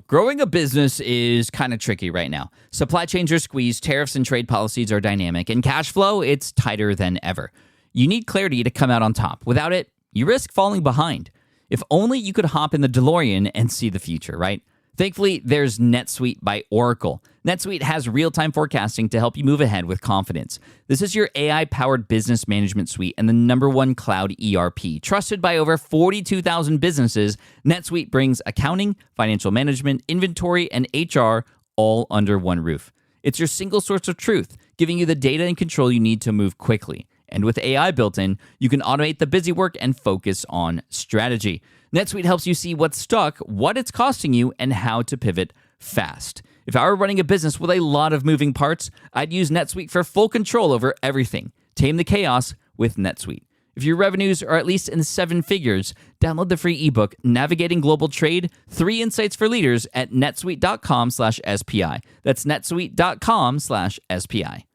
Growing a business is kind of tricky right now. Supply chains are squeezed, tariffs and trade policies are dynamic, and cash flow, it's tighter than ever. You need clarity to come out on top. Without it, you risk falling behind. If only you could hop in the DeLorean and see the future, right? Thankfully, there's NetSuite by Oracle. NetSuite has real-time forecasting to help you move ahead with confidence. This is your AI-powered business management suite and the #1 cloud ERP. Trusted by over 42,000 businesses, NetSuite brings accounting, financial management, inventory, and HR all under one roof. It's your single source of truth, giving you the data and control you need to move quickly. And with AI built in, you can automate the busy work and focus on strategy. NetSuite helps you see what's stuck, what it's costing you, and how to pivot fast. If I were running a business with a lot of moving parts, I'd use NetSuite for full control over everything. Tame the chaos with NetSuite. If your revenues are at least in 7 figures, download the free ebook, Navigating Global Trade, 3 Insights for Leaders at netsuite.com/SPI. That's netsuite.com/SPI.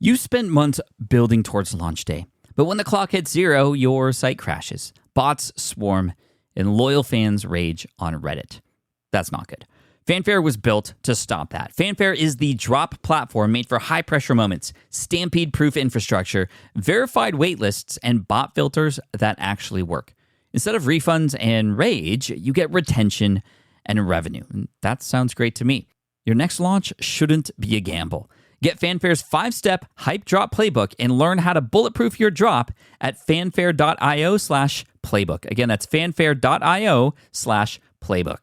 You spent months building towards launch day, but when the clock hits 0, your site crashes. Bots swarm, and loyal fans rage on Reddit. That's not good. Fanfare was built to stop that. Fanfare is the drop platform made for high-pressure moments, stampede-proof infrastructure, verified waitlists, and bot filters that actually work. Instead of refunds and rage, you get retention and revenue. And that sounds great to me. Your next launch shouldn't be a gamble. Get Fanfare's 5-step hype drop playbook and learn how to bulletproof your drop at fanfare.io/playbook. Again, that's fanfare.io/playbook.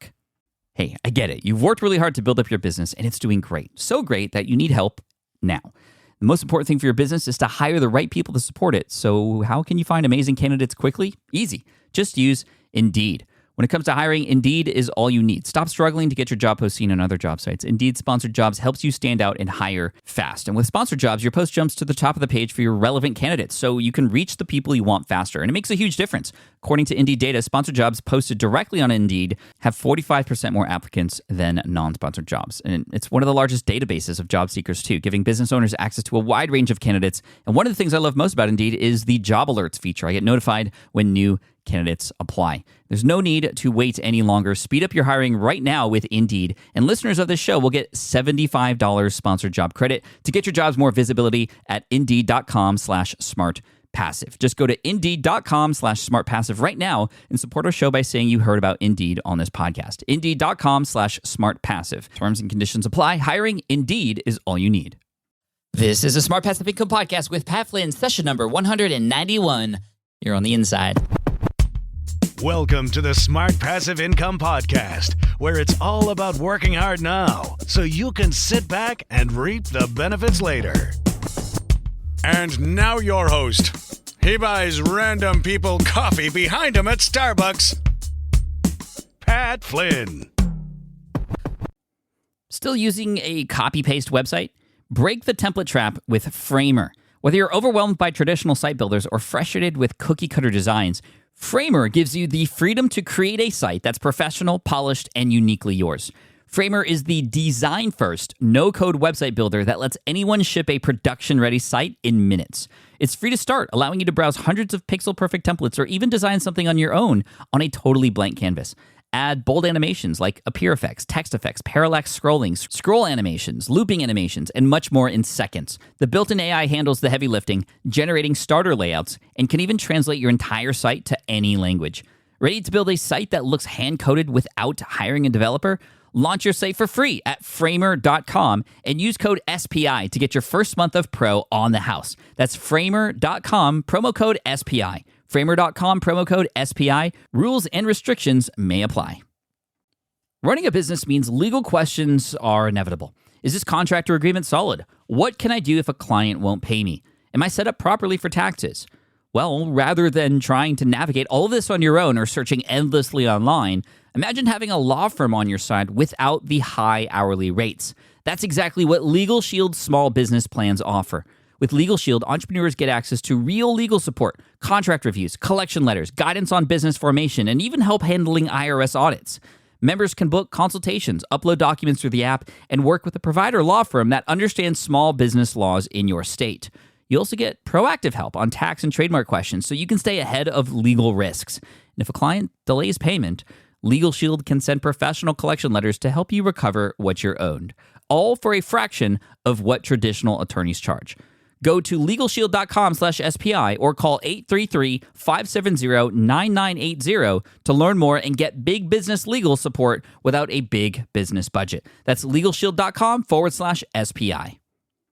Hey, I get it. You've worked really hard to build up your business and it's doing great. So great that you need help now. The most important thing for your business is to hire the right people to support it. So how can you find amazing candidates quickly? Easy. Just use Indeed. When it comes to hiring, Indeed is all you need. Stop struggling to get your job post seen on other job sites. Indeed Sponsored Jobs helps you stand out and hire fast. And with Sponsored Jobs, your post jumps to the top of the page for your relevant candidates, so you can reach the people you want faster. And it makes a huge difference. According to Indeed data, Sponsored Jobs posted directly on Indeed have 45% more applicants than non-sponsored jobs. And it's one of the largest databases of job seekers, too, giving business owners access to a wide range of candidates. And one of the things I love most about Indeed is the job alerts feature. I get notified when new candidates apply. There's no need to wait any longer. Speed up your hiring right now with Indeed. And listeners of this show will get $75 sponsored job credit to get your jobs more visibility at Indeed.com/smartpassive. Just go to Indeed.com/smartpassive right now and support our show by saying you heard about Indeed on this podcast. Indeed.com/smartpassive. Terms and conditions apply. Hiring Indeed is all you need. This is a Smart Passive Income Podcast with Pat Flynn, session number 191. You're on the inside. Welcome to the Smart Passive Income Podcast, where it's all about working hard now so you can sit back and reap the benefits later. And now your host. He buys random people coffee behind him at Starbucks. Pat Flynn. Still using a copy-paste website? Break the template trap with Framer. Whether you're overwhelmed by traditional site builders or frustrated with cookie-cutter designs, Framer gives you the freedom to create a site that's professional, polished, and uniquely yours. Framer is the design-first, no-code website builder that lets anyone ship a production-ready site in minutes. It's free to start, allowing you to browse hundreds of pixel-perfect templates or even design something on your own on a totally blank canvas. Add bold animations like appear effects, text effects, parallax scrolling, scroll animations, looping animations, and much more in seconds. The built-in AI handles the heavy lifting, generating starter layouts, and can even translate your entire site to any language. Ready to build a site that looks hand-coded without hiring a developer? Launch your site for free at framer.com and use code SPI to get your first month of pro on the house. That's framer.com, promo code SPI. Framer.com, promo code SPI. Rules and restrictions may apply. Running a business means legal questions are inevitable. Is this contract or agreement solid? What can I do if a client won't pay me? Am I set up properly for taxes? Well, rather than trying to navigate all of this on your own or searching endlessly online, imagine having a law firm on your side without the high hourly rates. That's exactly what Legal Shield's small business plans offer. With Legal Shield, entrepreneurs get access to real legal support, contract reviews, collection letters, guidance on business formation, and even help handling IRS audits. Members can book consultations, upload documents through the app, and work with a provider law firm that understands small business laws in your state. You also get proactive help on tax and trademark questions so you can stay ahead of legal risks. And if a client delays payment, Legal Shield can send professional collection letters to help you recover what you're owed, all for a fraction of what traditional attorneys charge. Go to LegalShield.com/SPI or call 833-570-9980 to learn more and get big business legal support without a big business budget. That's LegalShield.com/SPI.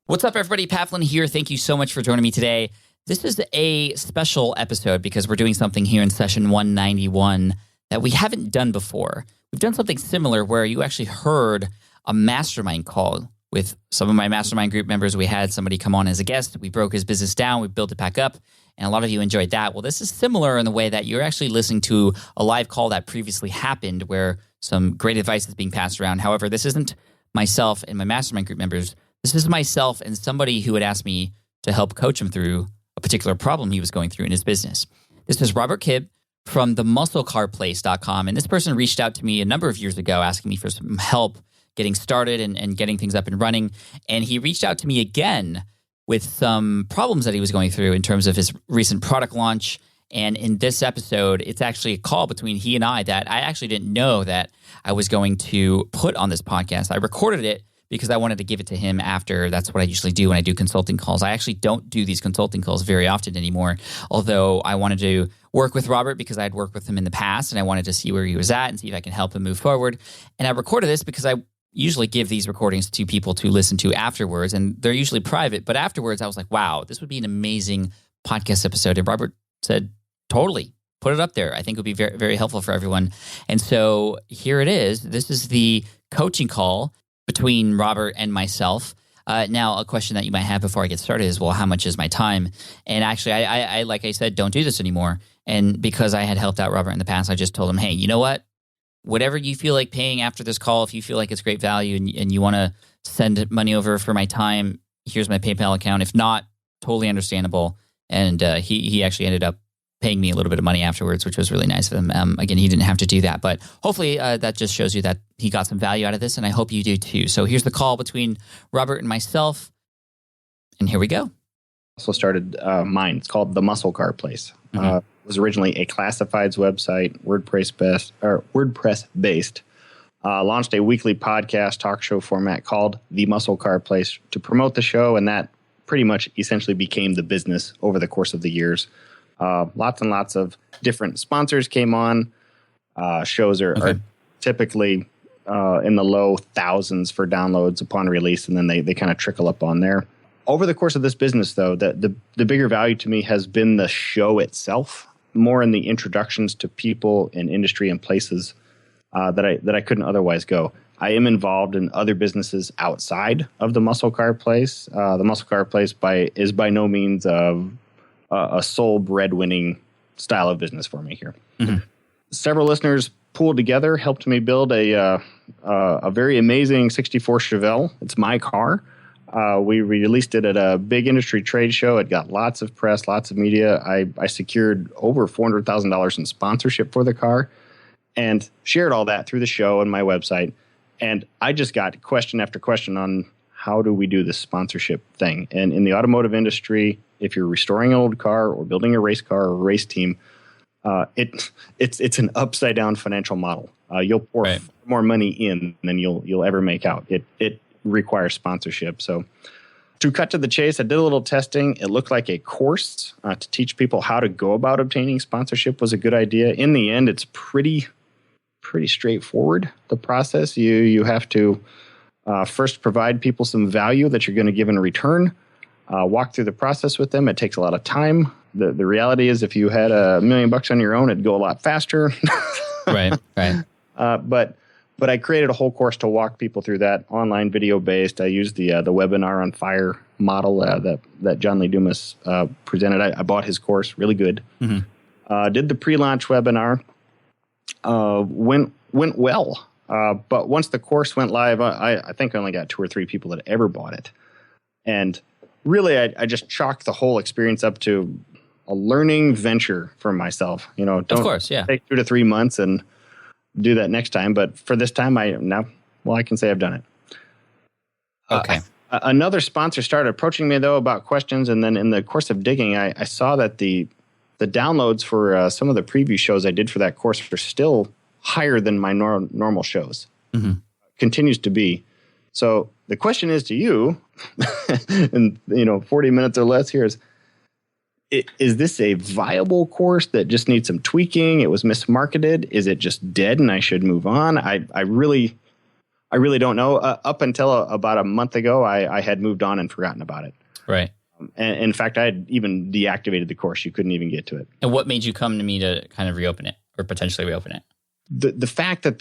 What's up, everybody? Pavlin here. Thank you so much for joining me today. This is a special episode because we're doing something here in session 191 that we haven't done before. We've done something similar where you actually heard a mastermind call with some of my mastermind group members. We had somebody come on as a guest. We broke his business down. We built it back up. And a lot of you enjoyed that. Well, this is similar in the way that you're actually listening to a live call that previously happened where some great advice is being passed around. However, this isn't myself and my mastermind group members. This is myself and somebody who had asked me to help coach him through a particular problem he was going through in his business. This is Robert Kibb from themusclecarplace.com. And this person reached out to me a number of years ago asking me for some help getting started and getting things up and running. And he reached out to me again with some problems that he was going through in terms of his recent product launch. And in this episode, it's actually a call between he and I that I actually didn't know that I was going to put on this podcast. I recorded it because I wanted to give it to him after. That's what I usually do when I do consulting calls. I actually don't do these consulting calls very often anymore, although I wanted to work with Robert because I had worked with him in the past and I wanted to see where he was at and see if I can help him move forward. And I recorded this because I usually give these recordings to people to listen to afterwards, and they're usually private. But afterwards, I was like, wow, this would be an amazing podcast episode. And Robert said, totally, put it up there. I think it would be very, very helpful for everyone. And so here it is. This is the coaching call between Robert and myself. Now, a question that you might have before I get started is, well, how much is my time? And actually, I like I said, don't do this anymore. And because I had helped out Robert in the past, I just told him, hey, you know what? Whatever you feel like paying after this call, if you feel like it's great value and you want to send money over for my time, here's my PayPal account. If not, totally understandable. And he actually ended up paying me a little bit of money afterwards, which was really nice of him. Again, he didn't have to do that, but hopefully that just shows you that he got some value out of this, and I hope you do too. So here's the call between Robert and myself, and here we go. Also started mine. It's called The Muscle Car Place. It was originally a classifieds website, WordPress based. Launched a weekly podcast talk show format called The Muscle Car Place to promote the show, and that pretty much essentially became the business over the course of the years. Lots and lots of different sponsors came on. Shows are typically in the low thousands for downloads upon release, and then they kind of trickle up on there. Over the course of this business, though, the bigger value to me has been the show itself, more in the introductions to people and industry and places that I couldn't otherwise go. I am involved in other businesses outside of the Muscle Car Place. The Muscle Car Place is by no means a sole breadwinning style of business for me here. Mm-hmm. Several listeners pooled together, helped me build a very amazing 64 Chevelle. It's my car. We released it at a big industry trade show. It got lots of press, lots of media. I secured over $400,000 in sponsorship for the car and shared all that through the show and my website. And I just got question after question on how do we do this sponsorship thing. And in the automotive industry, if you're restoring an old car or building a race car or a race team, it's an upside down financial model. You'll pour more money in than you'll ever make out. It requires sponsorship. So to cut to the chase, I did a little testing. It looked like a course to teach people how to go about obtaining sponsorship was a good idea. In the end, it's pretty straightforward, the process. You have to first provide people some value that you're going to give in return. Walk through the process with them. It takes a lot of time. The reality is if you had $1 million on your own, it'd go a lot faster. Right. But I created a whole course to walk people through that, online video based. I used the webinar on fire model that John Lee Dumas presented. I bought his course, really good. Mm-hmm. Did the pre-launch webinar. Went well. But once the course went live, I think I only got 2 or 3 people that ever bought it. And really, I just chalked the whole experience up to a learning venture for myself. Don't take 2 to 3 months and do that next time. But for this time, I can say I've done it. Okay. Another sponsor started approaching me, though, about questions. And then in the course of digging, I saw that the downloads for some of the preview shows I did for that course were still higher than my normal shows. Mm-hmm. Continues to be. So the question is to you, and 40 minutes or less here is this a viable course that just needs some tweaking? It was mismarketed. Is it just dead and I should move on? I really don't know. Up until about a month ago, I had moved on and forgotten about it. Right. And in fact, I had even deactivated the course. You couldn't even get to it. And what made you come to me to kind of reopen it or potentially reopen it? The fact that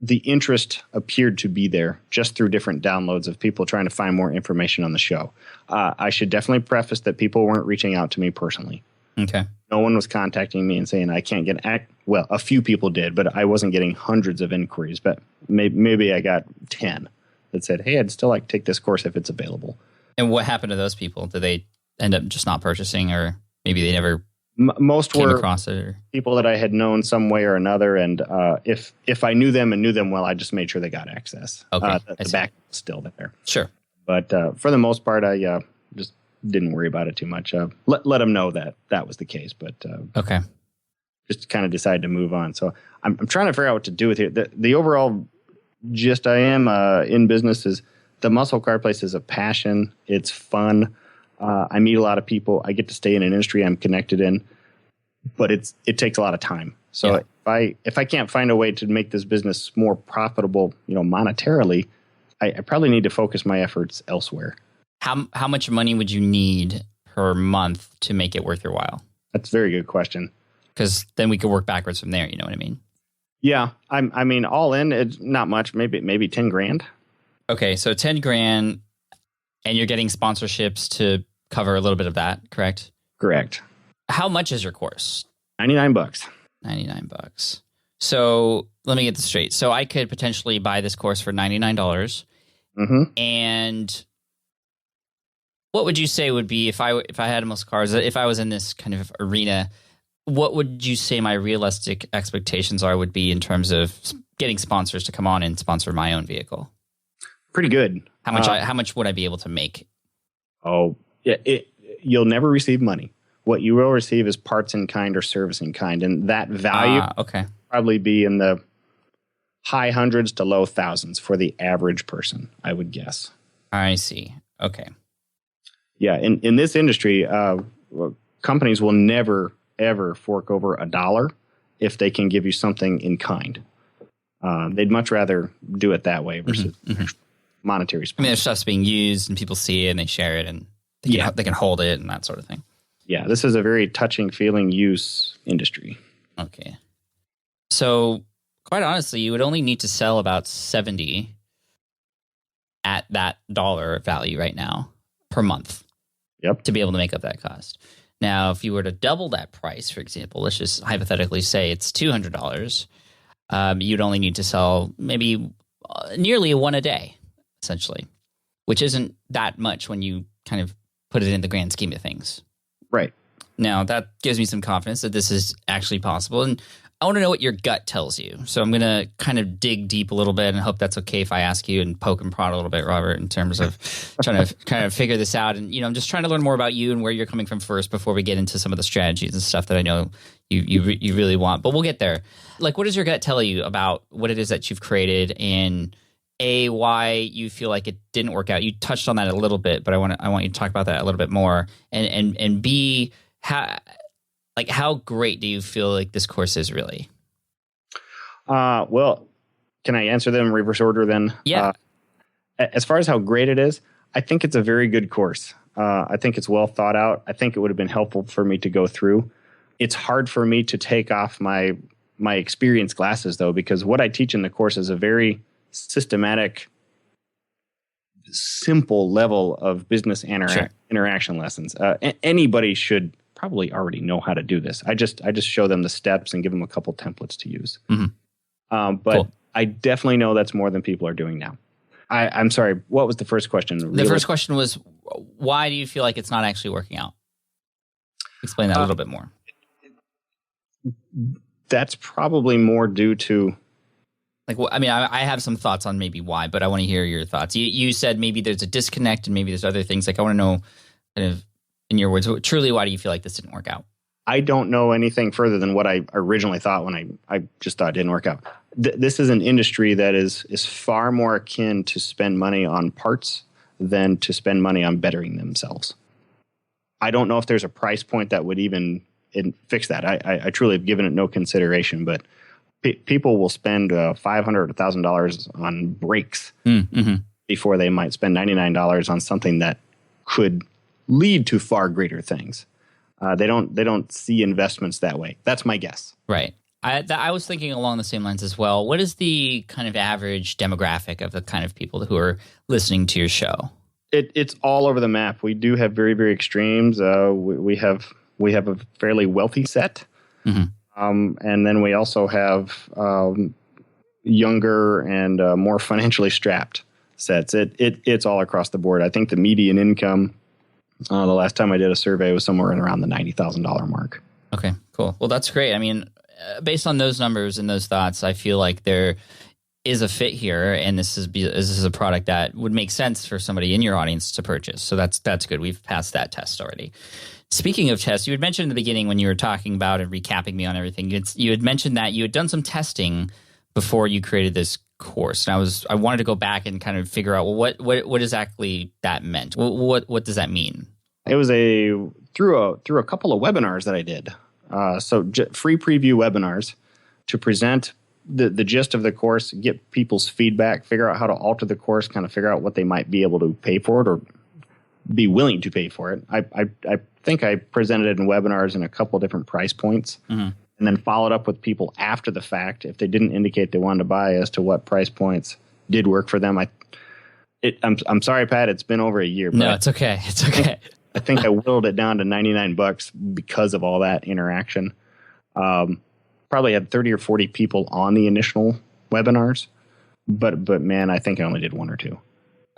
the interest appeared to be there just through different downloads of people trying to find more information on the show. I should definitely preface that people weren't reaching out to me personally. Okay. No one was contacting me and saying I can't get well, a few people did, but I wasn't getting hundreds of inquiries. But maybe I got 10 that said, "Hey, I'd still like to take this course if it's available." And what happened to those people? Did they end up just not purchasing, or maybe they never most came were across it? Or? People that I had known some way or another, and if I knew them and knew them well, I just made sure they got access. Okay, the back was still there. Sure. But for the most part, I just didn't worry about it too much. Let them know that was the case, but okay, just kind of decided to move on. So I'm trying to figure out what to do with it. The overall gist I am in business is the muscle car place is a passion. It's fun. I meet a lot of people. I get to stay in an industry I'm connected in, but it takes a lot of time. So if I can't find a way to make this business more profitable, monetarily, I probably need to focus my efforts elsewhere. How much money would you need per month to make it worth your while? That's a very good question. Because then we could work backwards from there. You know what I mean? Yeah, I mean, all in, it's not much. Maybe 10 grand. Okay, so 10 grand, and you're getting sponsorships to cover a little bit of that, correct? Correct. How much is your course? $99. $99. So let me get this straight. So I could potentially buy this course for $99. Mm-hmm. And what would you say would be, if I had muscle cars, if I was in this kind of arena, what would you say my realistic expectations would be in terms of getting sponsors to come on and sponsor my own vehicle? Pretty good. How much would I be able to make? Oh, yeah, you'll never receive money. What you will receive is parts in kind or service in kind, and that value probably be in the high hundreds to low thousands for the average person, I would guess. I see. Okay. Yeah, in this industry, companies will never ever fork over $1 if they can give you something in kind. They'd much rather do it that way versus monetary spend. I mean, their stuff's being used and people see it and they share it and they can hold it and that sort of thing. Yeah, this is a very touching feeling use industry. Okay. So, quite honestly, you would only need to sell about 70 at that dollar value right now per month. Yep. To be able to make up that cost. Now, if you were to double that price, for example, let's just hypothetically say it's $200, you'd only need to sell maybe nearly one a day, essentially, which isn't that much when you kind of put it in the grand scheme of things. Right. Now, that gives me some confidence that this is actually possible. And I want to know what your gut tells you. So I'm going to kind of dig deep a little bit and hope that's okay if I ask you and poke and prod a little bit, Robert, in terms of trying to kind of figure this out. And, I'm just trying to learn more about you and where you're coming from first before we get into some of the strategies and stuff that I know you really want. But we'll get there. Like, what does your gut tell you about what it is that you've created and why you feel like it didn't work out? You touched on that a little bit, but I want you to talk about that a little bit more. And B, how great do you feel like this course is really? Well, can I answer them in reverse order then? Yeah. As far as how great it is, I think it's a very good course. I think it's well thought out. I think it would have been helpful for me to go through. It's hard for me to take off my experience glasses, though, because what I teach in the course is a very systematic, simple level of business interaction lessons. Anybody should probably already know how to do this. I just show them the steps and give them a couple templates to use. Mm-hmm. But cool. I definitely know that's more than people are doing now. I'm sorry. What was the first question? The first question was, why do you feel like it's not actually working out? Explain that a little bit more. That's probably more due to... I have some thoughts on maybe why, but I want to hear your thoughts. You said maybe there's a disconnect and maybe there's other things. I want to know, kind of, in your words, truly, why do you feel like this didn't work out? I don't know anything further than what I originally thought when I just thought it didn't work out. This is an industry that is far more akin to spend money on parts than to spend money on bettering themselves. I don't know if there's a price point that would even fix that. I truly have given it no consideration, but people will spend $500 or $1,000 on brakes before they might spend $99 on something that could lead to far greater things. They don't see investments that way. That's my guess. Right. I was thinking along the same lines as well. What is the kind of average demographic of the kind of people who are listening to your show? It's all over the map. We do have very, very extremes. We have a fairly wealthy set, and then we also have younger and more financially strapped sets. It's all across the board. I think the median income, the last time I did a survey, was somewhere in around the $90,000 mark. Okay, cool. Well, that's great. I mean, based on those numbers and those thoughts, I feel like there is a fit here, and this is a product that would make sense for somebody in your audience to purchase. So that's good. We've passed that test already. Speaking of tests, you had mentioned in the beginning when you were talking about and recapping me on everything, you had mentioned that you had done some testing before you created this course. And I wanted to go back and kind of figure out, well, what exactly that meant. What does that mean? It was through a couple of webinars that I did. Free preview webinars to present the gist of the course, get people's feedback, figure out how to alter the course, kind of figure out what they might be able to pay for it or be willing to pay for it. I think I presented it in webinars in a couple of different price points, and then followed up with people after the fact if they didn't indicate they wanted to buy as to what price points did work for them. I'm sorry, Pat. It's been over a year. No, it's okay. It's okay. I think I whittled it down to $99 because of all that interaction. Probably had 30 or 40 people on the initial webinars, but man, I think I only did one or two.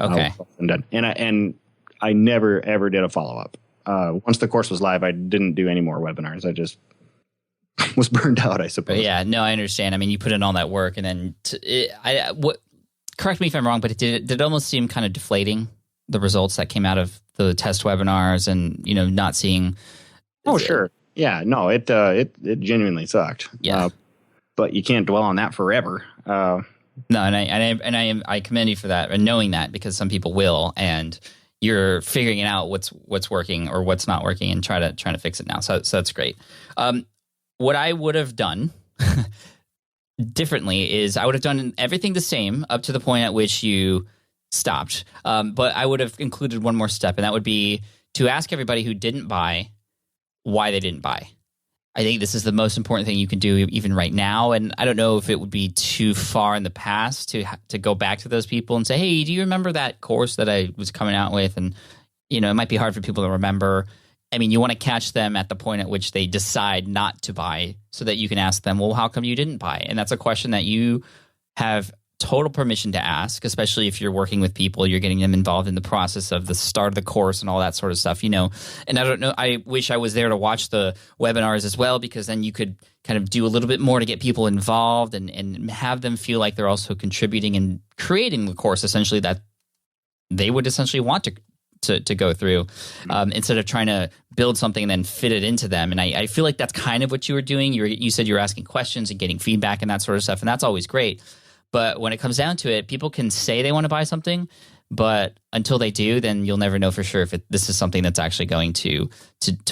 Okay. And I never ever did a follow up. Once the course was live, I didn't do any more webinars. I just was burned out, I suppose. Yeah, no, I understand. I mean, you put in all that work, and then correct me if I'm wrong, but did it almost seem kind of deflating, the results that came out of the test webinars, and not seeing. Oh, sure. Yeah, no, it genuinely sucked. Yeah, but you can't dwell on that forever. No, and I commend you for that and knowing that, because some people will, and you're figuring out what's working or what's not working and trying to fix it now. So that's great. What I would have done differently is I would have done everything the same up to the point at which you stopped. But I would have included one more step, and that would be to ask everybody who didn't buy why they didn't buy. I think this is the most important thing you can do even right now. And I don't know if it would be too far in the past to go back to those people and say, hey, do you remember that course that I was coming out with? And, it might be hard for people to remember. I mean, you want to catch them at the point at which they decide not to buy so that you can ask them, well, how come you didn't buy? And that's a question that you have total permission to ask, especially if you're working with people, you're getting them involved in the process of the start of the course and all that sort of stuff, And I don't know, I wish I was there to watch the webinars as well, because then you could kind of do a little bit more to get people involved and have them feel like they're also contributing and creating the course essentially that they would essentially want to go through, instead of trying to build something and then fit it into them. And I feel like that's kind of what you were doing. You said you were asking questions and getting feedback and that sort of stuff, and that's always great. But when it comes down to it, people can say they want to buy something, but until they do, then you'll never know for sure if this is something that's actually going to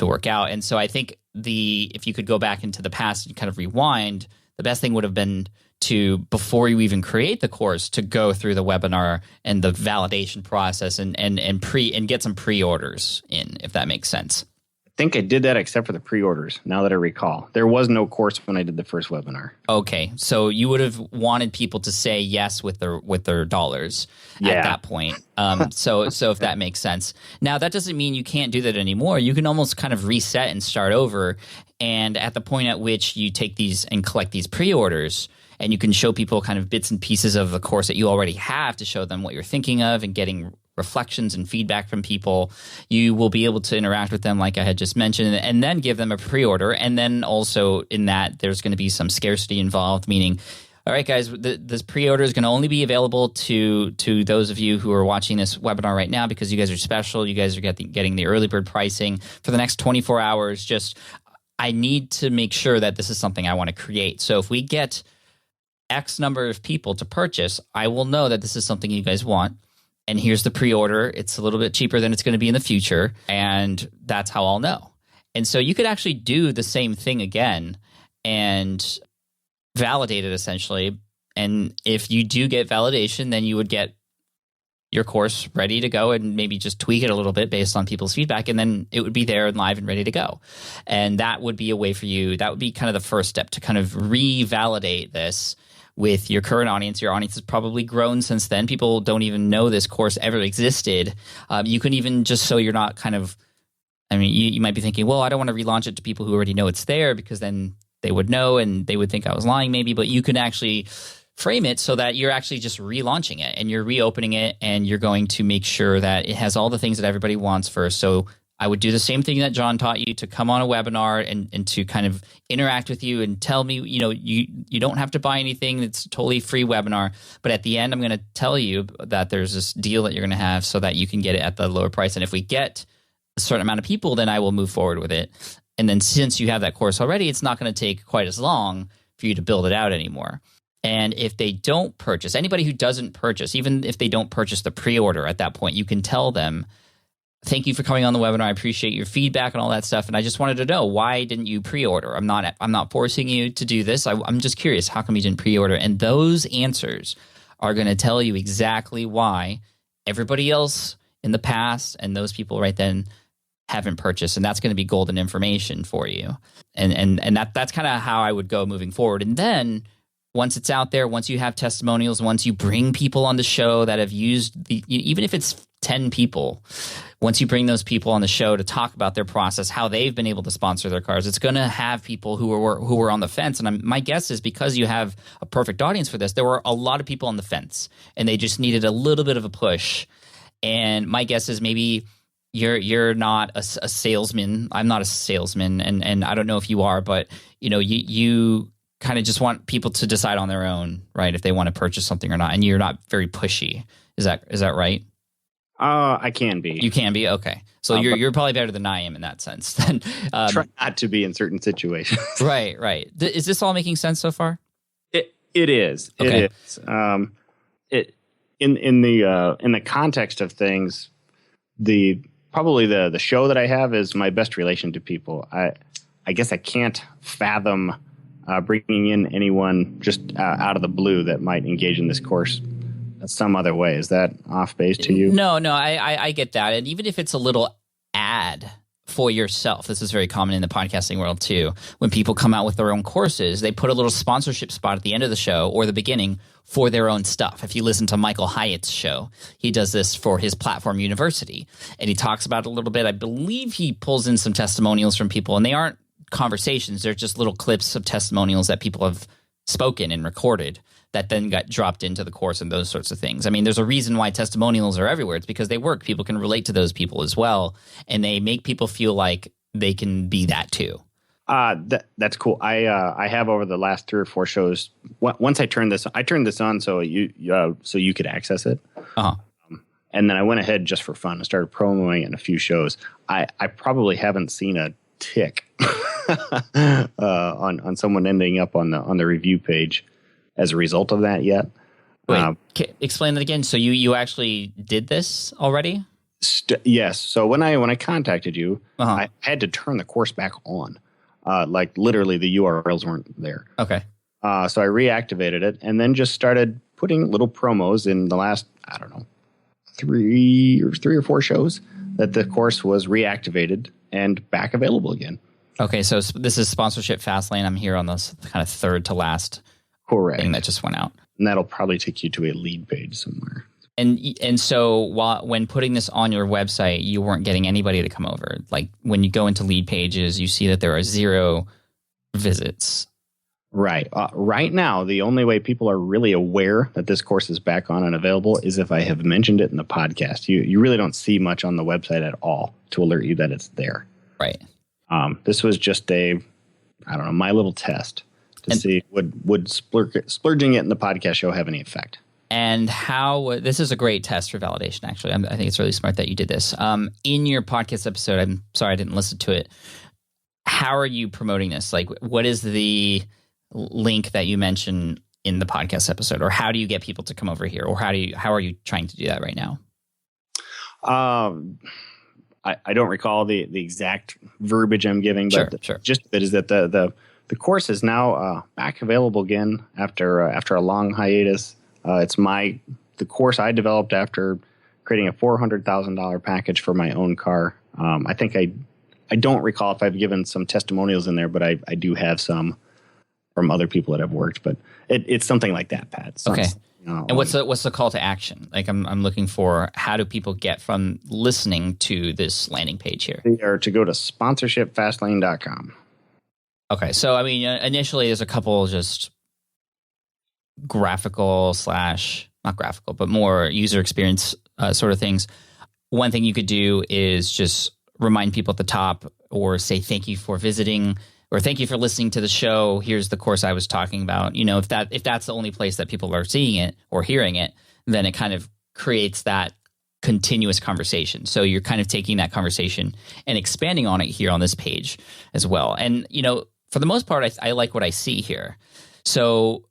work out. And so I think if you could go back into the past and kind of rewind, the best thing would have been to, before you even create the course, to go through the webinar and the validation process and get some pre-orders in, if that makes sense. I think I did that except for the pre-orders, now that I recall. There was no course when I did the first webinar. Okay, so you would have wanted people to say yes with their dollars at that point. So if that makes sense. Now, that doesn't mean you can't do that anymore. You can almost kind of reset and start over. And at the point at which you take these and collect these pre-orders, and you can show people kind of bits and pieces of the course that you already have to show them what you're thinking of and getting reflections and feedback from people, you will be able to interact with them like I had just mentioned, and then give them a pre-order. And then also in that, there's going to be some scarcity involved, meaning, all right, guys, this pre-order is going to only be available to those of you who are watching this webinar right now, because you guys are special. You guys are getting the early bird pricing for the next 24 hours. Just I need to make sure that this is something I want to create. So if we get X number of people to purchase, I will know that this is something you guys want. And here's the pre-order. It's a little bit cheaper than it's going to be in the future. And that's how I'll know. And so you could actually do the same thing again and validate it essentially. And if you do get validation, then you would get your course ready to go and maybe just tweak it a little bit based on people's feedback. And then it would be there and live and ready to go. And that would be a way for you. That would be kind of the first step to kind of revalidate this with your current audience. Your audience has probably grown since then. People don't even know this course ever existed. You can even, just so you're not kind of, I mean, you might be thinking, well, I don't want to relaunch it to people who already know it's there, because then they would know and they would think I was lying maybe. But you can actually frame it so that you're actually just relaunching it and you're reopening it, and you're going to make sure that it has all the things that everybody wants first. So I would do the same thing that John taught you, to come on a webinar and to kind of interact with you and tell me, you don't have to buy anything. It's a totally free webinar. But at the end, I'm going to tell you that there's this deal that you're going to have so that you can get it at the lower price. And if we get a certain amount of people, then I will move forward with it. And then since you have that course already, it's not going to take quite as long for you to build it out anymore. And if they don't purchase, anybody who doesn't purchase, even if they don't purchase the pre-order at that point, you can tell them, thank you for coming on the webinar. I appreciate your feedback and all that stuff. And I just wanted to know, why didn't you pre-order? I'm not forcing you to do this. I'm just curious, how come you didn't pre-order? And those answers are going to tell you exactly why everybody else in the past and those people right then haven't purchased. And that's going to be golden information for you. And that's kind of how I would go moving forward. And then once it's out there, once you have testimonials, once you bring people on the show that have used even if it's 10 people, once you bring those people on the show to talk about their process, how they've been able to sponsor their cars, it's going to have people who were on the fence. And my guess is, because you have a perfect audience for this, there were a lot of people on the fence and they just needed a little bit of a push. And my guess is maybe you're not a salesman. I'm not a salesman, and I don't know if you are, but you kind of just want people to decide on their own, right? If they want to purchase something or not, and you're not very pushy. Is that right? I can be. You can be? Okay. So you're probably better than I am in that sense. Then try not to be in certain situations. Right. Is this all making sense so far? It is. Okay. It is. In the context of things, the show that I have is my best relation to people. I guess I can't fathom bringing in anyone just out of the blue that might engage in this course some other way. Is that off base to you? No, I get that. And even if it's a little ad for yourself, this is very common in the podcasting world too. When people come out with their own courses, they put a little sponsorship spot at the end of the show or the beginning for their own stuff. If you listen to Michael Hyatt's show, he does this for his platform University, and he talks about it a little bit. I believe he pulls in some testimonials from people, and they aren't conversations. They're just little clips of testimonials that people have spoken and recorded that then got dropped into the course and those sorts of things. I mean, there's a reason why testimonials are everywhere. It's because they work. People can relate to those people as well, and they make people feel like they can be that too. That's cool. I have over the last 3 or 4 shows. Once I turned this on so you could access it. Uh-huh. And then I went ahead just for fun and started promoting it in a few shows. I probably haven't seen a tick on someone ending up on the review page as a result of that yet. Wait, explain that again. So you actually did this already? Yes. So when I contacted you, uh-huh. I had to turn the course back on. Like literally the URLs weren't there. Okay. So I reactivated it and then just started putting little promos in the last, I don't know, 3 or 4 shows that the course was reactivated and back available again. Okay. So this is Sponsorship Fastlane. I'm here on this kind of third to last thing that just went out. And that'll probably take you to a lead page somewhere. And so when putting this on your website, you weren't getting anybody to come over. Like when you go into lead pages, you see that there are 0 visits. Right. Right now, the only way people are really aware that this course is back on and available is if I have mentioned it in the podcast. You really don't see much on the website at all to alert you that it's there. Right. This was just my little test to see would splurging it in the podcast show have any effect. And how this is a great test for validation, actually. I think it's really smart that you did this. In your podcast episode, I'm sorry I didn't listen to it. how are you promoting this? Like, what is the link that you mentioned in the podcast episode, or how do you get people to come over here, or how are you trying to do that right now? I don't recall the exact verbiage I'm giving, but Sure. just it is that the course is now back available again after a long hiatus. It's the course I developed after creating a $400,000 package for my own car. I think I don't recall if I've given some testimonials in there, but I do have some from other people that have worked. But it's something like that, Pat. Okay. And what's the call to action? Like I'm looking for, how do people get from listening to this landing page here? They are to go to sponsorshipfastlane.com. Okay. So, I mean, initially there's a couple just graphical / not graphical, but more user experience sort of things. One thing you could do is just remind people at the top, or say thank you for visiting, or thank you for listening to the show. Here's the course I was talking about. You know, if that's the only place that people are seeing it or hearing it, then it kind of creates that continuous conversation. So you're kind of taking that conversation and expanding on it here on this page as well. And, you know, for the most part, I like what I see here. So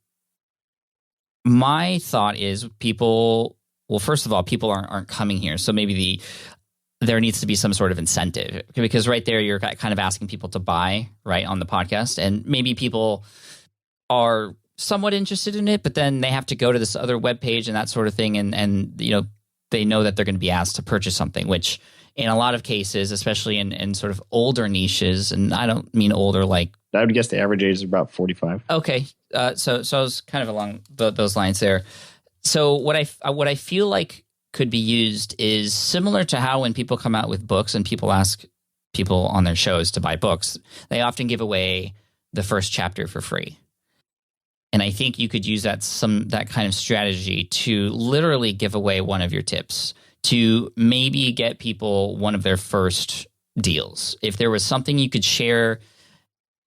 my thought is first of all, people aren't coming here. So maybe there needs to be some sort of incentive, because right there you're kind of asking people to buy right on the podcast, and maybe people are somewhat interested in it, but then they have to go to this other webpage and that sort of thing, and you know, they know that they're going to be asked to purchase something, which in a lot of cases, especially in sort of older niches, and I don't mean older like, I would guess the average age is about 45. Okay, so I was kind of along those lines there. So what I feel like could be used is similar to how when people come out with books and people ask people on their shows to buy books, they often give away the first chapter for free. And I think you could use that kind of strategy to literally give away one of your tips, to maybe get people one of their first deals. If there was something you could share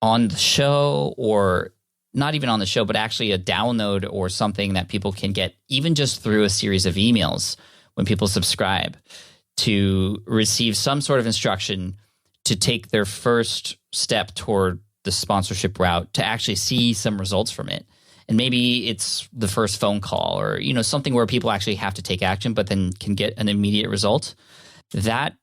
on the show, or not even on the show, but actually a download or something that people can get even just through a series of emails when people subscribe, to receive some sort of instruction to take their first step toward the sponsorship route, to actually see some results from it. And maybe it's the first phone call, or, you know, something where people actually have to take action, but then can get an immediate result. That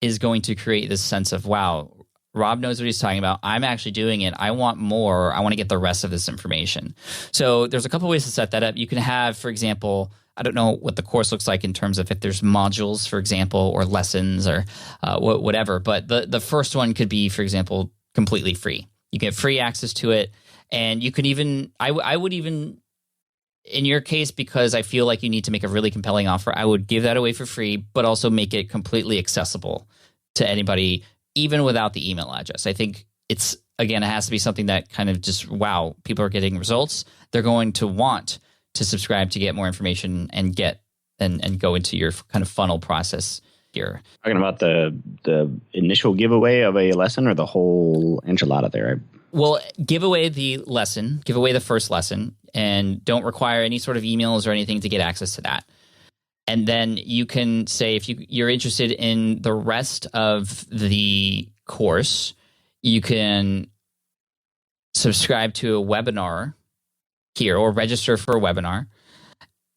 is going to create this sense of, wow, Rob knows what he's talking about. I'm actually doing it. I want more. I want to get the rest of this information. So there's a couple ways to set that up. You can have, for example, I don't know what the course looks like in terms of if there's modules, for example, or lessons, or whatever. But the first one could be, for example, completely free. You get free access to it. And you can even, I would even, in your case, because I feel like you need to make a really compelling offer, I would give that away for free, but also make it completely accessible to anybody, even without the email address. I think it has to be something that kind of just, wow, people are getting results. They're going to want to subscribe to get more information and get and go into your kind of funnel process here. Talking about the initial giveaway of a lesson, or the whole enchilada there? Well, give away the lesson, give away the first lesson, and don't require any sort of emails or anything to get access to that. And then you can say, if you're interested in the rest of the course, you can subscribe to a webinar here, or register for a webinar.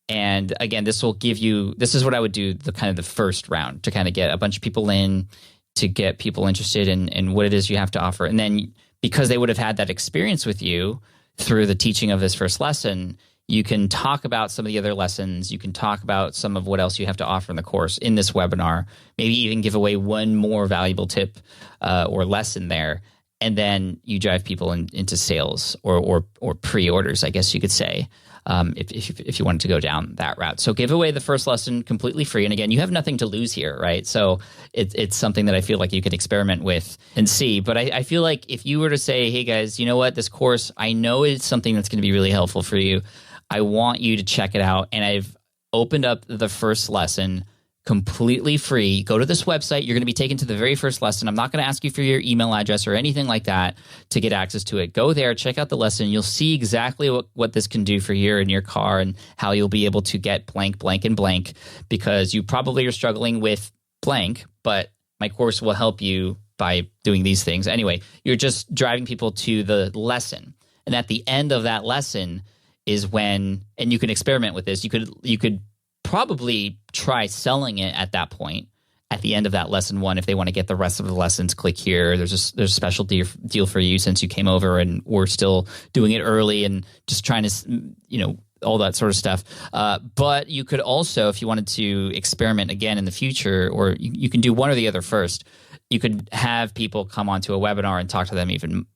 And again, this will give you, this is what I would do, the kind of the first round, to kind of get a bunch of people in, to get people interested in what it is you have to offer. And then, because they would have had that experience with you through the teaching of this first lesson, you can talk about some of the other lessons. You can talk about some of what else you have to offer in the course in this webinar, maybe even give away one more valuable tip or lesson there. And then you drive people into sales or pre-orders, I guess you could say, if you wanted to go down that route. So give away the first lesson completely free. And again, you have nothing to lose here, right? So it's something that I feel like you can experiment with and see. But I feel like if you were to say, hey guys, you know what, this course, I know it's something that's going to be really helpful for you. I want you to check it out. And I've opened up the first lesson completely free. Go to this website. You're going to be taken to the very first lesson. I'm not going to ask you for your email address or anything like that to get access to it. Go there, check out the lesson. You'll see exactly what this can do for you in your car, and how you'll be able to get blank, blank, and blank, because you probably are struggling with blank, but my course will help you by doing these things. Anyway, you're just driving people to the lesson. And at the end of that lesson is when, and you can experiment with this, you could probably try selling it at that point. At the end of that lesson one, if they want to get the rest of the lessons, click here. There's a special deal for you since you came over, and we're still doing it early and just trying to, all that sort of stuff. But you could also, if you wanted to experiment again in the future, or you can do one or the other first, you could have people come onto a webinar and talk to them even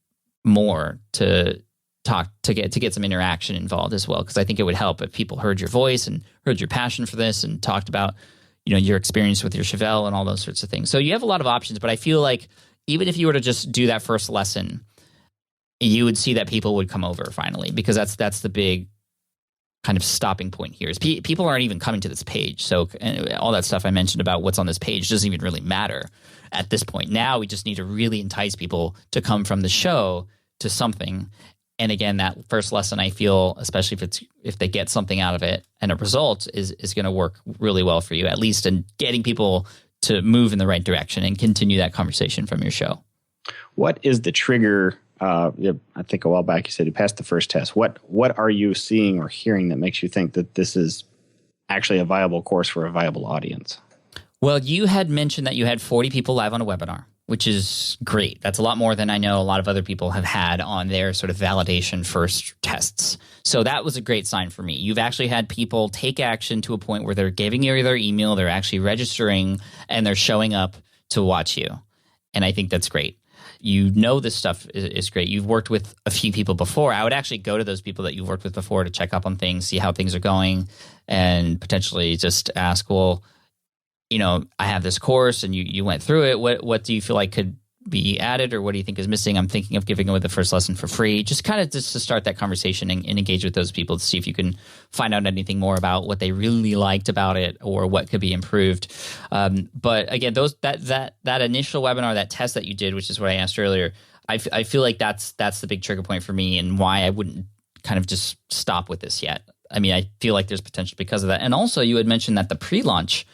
more to get some interaction involved as well. Because I think it would help if people heard your voice and heard your passion for this and talked about your experience with your Chevelle and all those sorts of things. So you have a lot of options, but I feel like even if you were to just do that first lesson, you would see that people would come over finally, because that's the big kind of stopping point here is people aren't even coming to this page. So all that stuff I mentioned about what's on this page doesn't even really matter at this point. Now we just need to really entice people to come from the show to something. And again, that first lesson, I feel, especially if they get something out of it and a result, is going to work really well for you, at least in getting people to move in the right direction and continue that conversation from your show. What is the trigger? I think a while back you said you passed the first test. What are you seeing or hearing that makes you think that this is actually a viable course for a viable audience? Well, you had mentioned that you had 40 people live on a webinar, which is great. That's a lot more than I know a lot of other people have had on their sort of validation first tests. So that was a great sign for me. You've actually had people take action to a point where they're giving you their email, they're actually registering, and they're showing up to watch you. And I think that's great. This stuff is great. You've worked with a few people before. I would actually go to those people that you've worked with before to check up on things, see how things are going, and potentially just ask, well, I have this course and you went through it. What do you feel like could be added, or what do you think is missing? I'm thinking of giving away the first lesson for free. Just to start that conversation and engage with those people to see if you can find out anything more about what they really liked about it or what could be improved. But again, that initial webinar, that test that you did, which is what I asked earlier, I feel like that's the big trigger point for me and why I wouldn't kind of just stop with this yet. I mean, I feel like there's potential because of that. And also you had mentioned that the pre-launch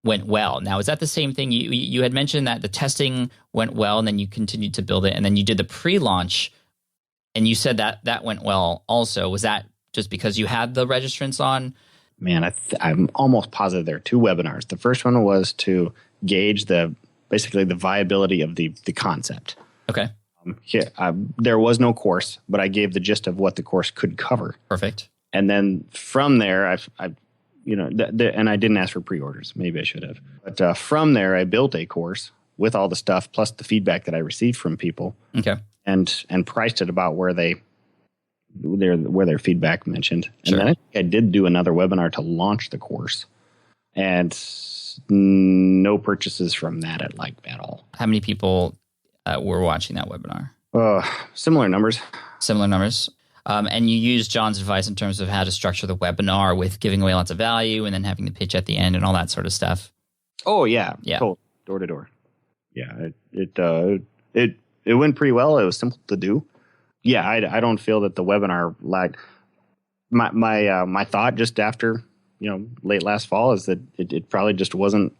went well. Now, is that the same thing? You had mentioned that the testing went well and then you continued to build it and then you did the pre-launch and you said that went well also. Was that just because you had the registrants on? Man, I'm almost positive there are two webinars. The first one was to gauge basically the viability of the concept. Okay. There was no course, but I gave the gist of what the course could cover. Perfect. And then from there, and I didn't ask for pre-orders. Maybe I should have. But from there, I built a course with all the stuff plus the feedback that I received from people. Okay. And priced it about where their feedback mentioned. Sure. And then I did do another webinar to launch the course, and no purchases from that at all. How many people were watching that webinar? Similar numbers. Similar numbers. And you used John's advice in terms of how to structure the webinar with giving away lots of value and then having the pitch at the end and all that sort of stuff. Oh yeah, door to door. Yeah, it went pretty well. It was simple to do. Yeah, I don't feel that the webinar lagged. My thought just after late last fall is that it probably just wasn't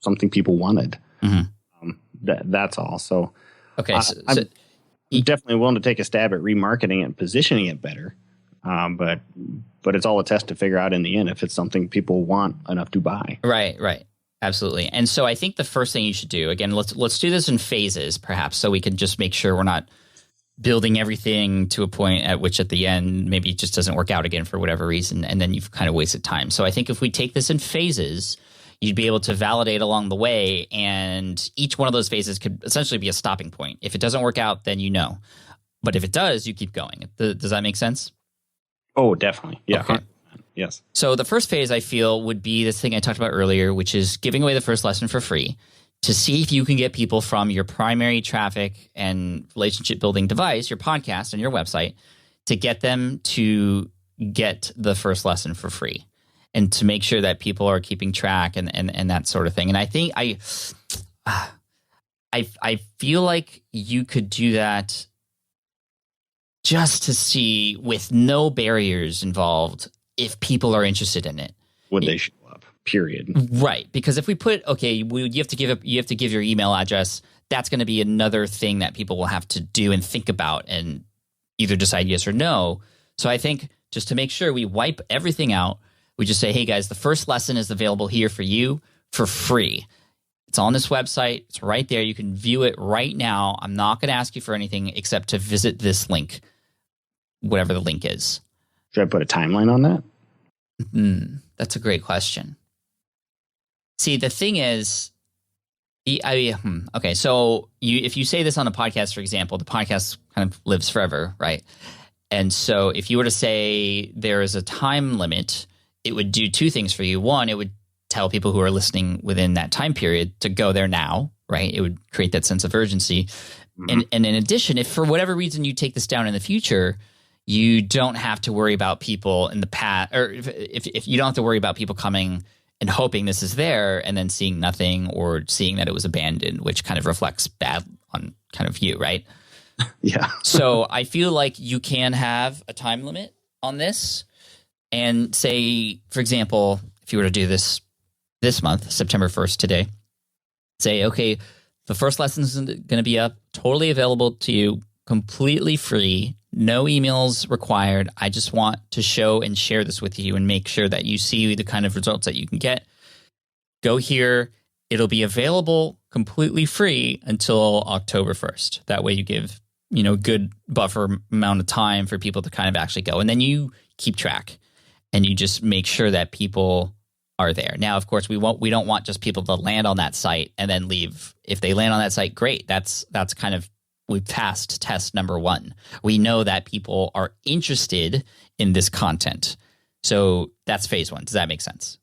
something people wanted. Mm-hmm. That's all. So okay, I'm definitely willing to take a stab at remarketing it and positioning it better. But it's all a test to figure out in the end if it's something people want enough to buy. Right. Absolutely. And so I think the first thing you should do, again, let's do this in phases perhaps, so we can just make sure we're not building everything to a point at which at the end maybe it just doesn't work out again for whatever reason, and then you've kind of wasted time. So I think if we take this in phases, you'd be able to validate along the way, and each one of those phases could essentially be a stopping point. If it doesn't work out, then but if it does, you keep going. Does that make sense? Oh, definitely. Yeah. Okay. Yes. So the first phase I feel would be this thing I talked about earlier, which is giving away the first lesson for free to see if you can get people from your primary traffic and relationship building device, your podcast and your website, to get them to get the first lesson for free, and to make sure that people are keeping track and that sort of thing. And I think I feel like you could do that just to see, with no barriers involved, if people are interested in it. Would they show up? Period. Right. Because if we put, you have to give your email address, that's going to be another thing that people will have to do and think about and either decide yes or no. So I think just to make sure we wipe everything out, we just say, hey guys, the first lesson is available here for you for free. It's on this website. It's right there. You can view it right now. I'm not going to ask you for anything except to visit this link, whatever the link is. Should I put a timeline on that? That's a great question. See, the thing is, okay, so if you say this on a podcast, for example, the podcast kind of lives forever, right? And so if you were to say there is a time limit, it would do two things for you. One, it would tell people who are listening within that time period to go there now, right? It would create that sense of urgency. And in addition, if for whatever reason you take this down in the future, you don't have to worry about people in the past, or if you don't have to worry about people coming and hoping this is there and then seeing nothing or seeing that it was abandoned, which kind of reflects bad on kind of you, right? Yeah. So I feel like you can have a time limit on this and say, for example, if you were to do this month, September 1st today, say, okay, the first lesson is going to be up, totally available to you, completely free, no emails required. I just want to show and share this with you and make sure that you see the kind of results that you can get. Go here. It'll be available completely free until October 1st. That way you give, good buffer amount of time for people to kind of actually go. And then you keep track and you just make sure that people are there. Now, of course, we don't want just people to land on that site and then leave. If they land on that site, great. That's kind of, we've passed test number 1. We know that people are interested in this content. So that's phase 1. Does that make sense?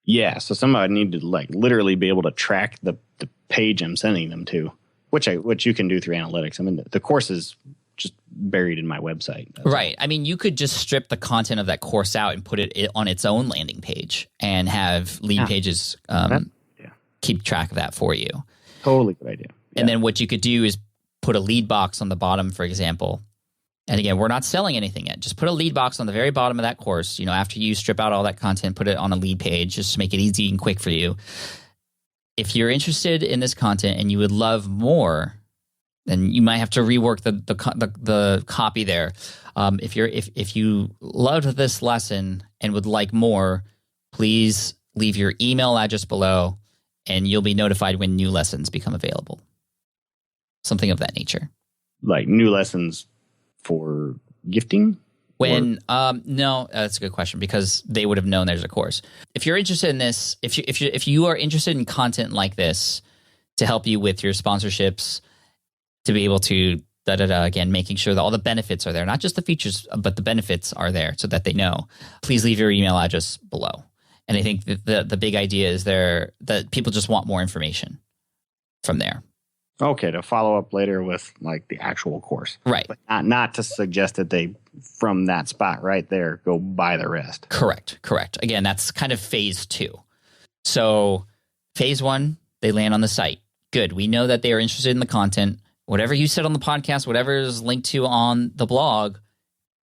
Yeah. So somebody need to literally be able to track the page I'm sending them to, which you can do through analytics. I mean, the course is just buried in my website. Right. I mean, you could just strip the content of that course out and put it on its own landing page and have lead pages keep track of that for you. Totally good idea. Yeah. And then what you could do is put a lead box on the bottom, for example. And again, we're not selling anything yet. Just put a lead box on the very bottom of that course. After you strip out all that content, put it on a lead page just to make it easy and quick for you. If you're interested in this content and you would love more, then you might have to rework the copy there. If you loved this lesson and would like more, please leave your email address below, and you'll be notified when new lessons become available. Something of that nature. Like new lessons for gifting? No, that's a good question because they would have known there's a course. If you're interested in this, if you are interested in content like this to help you with your sponsorships, to be able to again, making sure that all the benefits are there, not just the features, but the benefits are there so that they know. Please leave your email address below. And I think the big idea is there that people just want more information from there. Okay, to follow up later with the actual course. Right. But not to suggest that they, from that spot right there, go buy the rest. Correct. Again, that's kind of phase 2. So phase 1, they land on the site. Good. We know that they are interested in the content. Whatever you said on the podcast, whatever is linked to on the blog,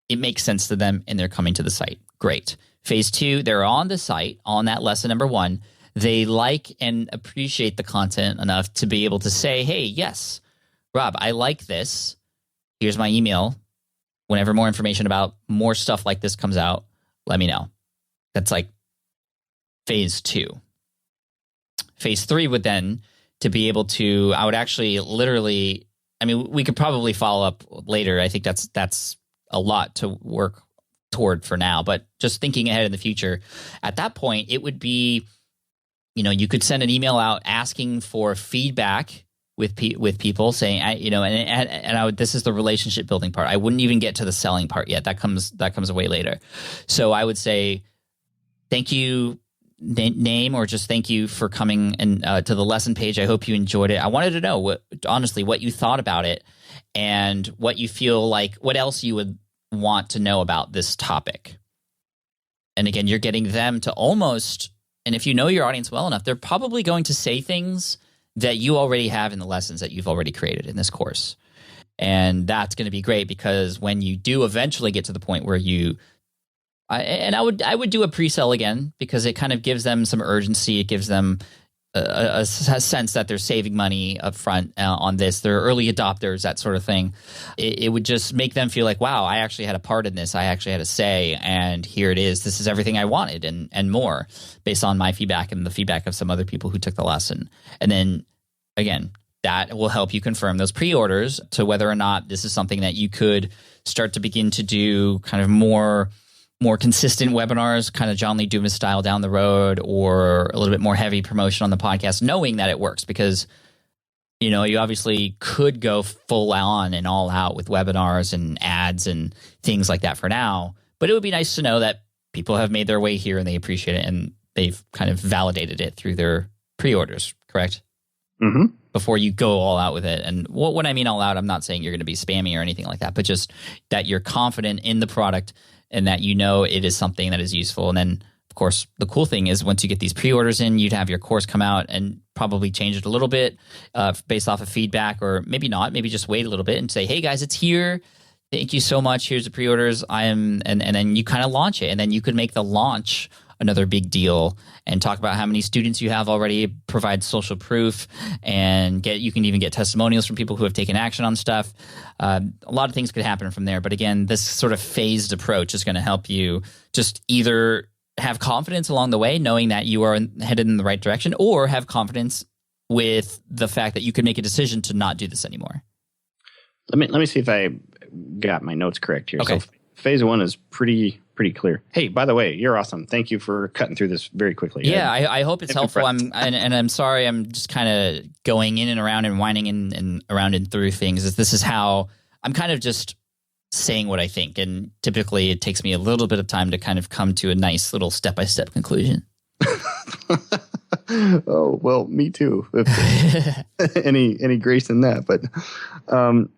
it makes sense to them and they're coming to the site. Great. Phase 2, they're on the site, on that lesson number 1. They like and appreciate the content enough to be able to say, hey, yes, Rob, I like this. Here's my email. Whenever more information about more stuff like this comes out, let me know. That's phase 2. Phase 3 would then to be able to, I would actually literally, we could probably follow up later. I think that's a lot to work toward for now, but just thinking ahead in the future, at that point, it would be, you could send an email out asking for feedback with people saying, this is the relationship building part. I wouldn't even get to the selling part yet. That comes away later. So I would say, thank you, name, or just thank you for coming and to the lesson page. I hope you enjoyed it. I wanted to know what you thought about it and what you feel like, what else you would want to know about this topic. And again, you're getting them to almost, and if you know your audience well enough, they're probably going to say things that you already have in the lessons that you've already created in this course. And that's going to be great because when you do eventually get to the point where I would do a pre-sell again because it kind of gives them some urgency. It gives them, a sense that they're saving money up front on this. They're early adopters, that sort of thing. It would just make them feel like, wow, I actually had a part in this. I actually had a say, and here it is. This is everything I wanted and more based on my feedback and the feedback of some other people who took the lesson. And then, again, that will help you confirm those pre-orders to whether or not this is something that you could start to begin to do kind of more consistent webinars, kind of John Lee Dumas style down the road, or a little bit more heavy promotion on the podcast, knowing that it works. Because, you obviously could go full on and all out with webinars and ads and things like that for now. But it would be nice to know that people have made their way here and they appreciate it and they've kind of validated it through their pre-orders, correct? Mm-hmm. Before you go all out with it. And when I mean all out, I'm not saying you're going to be spammy or anything like that, but just that you're confident in the product and that it is something that is useful. And then, of course, the cool thing is once you get these pre-orders in, you'd have your course come out and probably change it a little bit based off of feedback, or maybe not. Maybe just wait a little bit and say, hey, guys, it's here. Thank you so much. Here's the pre-orders. And then you kind of launch it. And then you could make the launch another big deal and talk about how many students you have already, provide social proof, and you can even get testimonials from people who have taken action on stuff. A lot of things could happen from there. But again, this sort of phased approach is going to help you just either have confidence along the way, knowing that you are headed in the right direction, or have confidence with the fact that you can make a decision to not do this anymore. Let me see if I got my notes correct here. Okay. So phase 1 is pretty clear. Hey, by the way, you're awesome. Thank you for cutting through this very quickly. Yeah, I hope it's helpful. I'm sorry. I'm just kind of going in and around and winding in and around and through things. This is how I'm kind of just saying what I think, and typically it takes me a little bit of time to kind of come to a nice little step-by-step conclusion. Oh, well, me too. any grace in that. But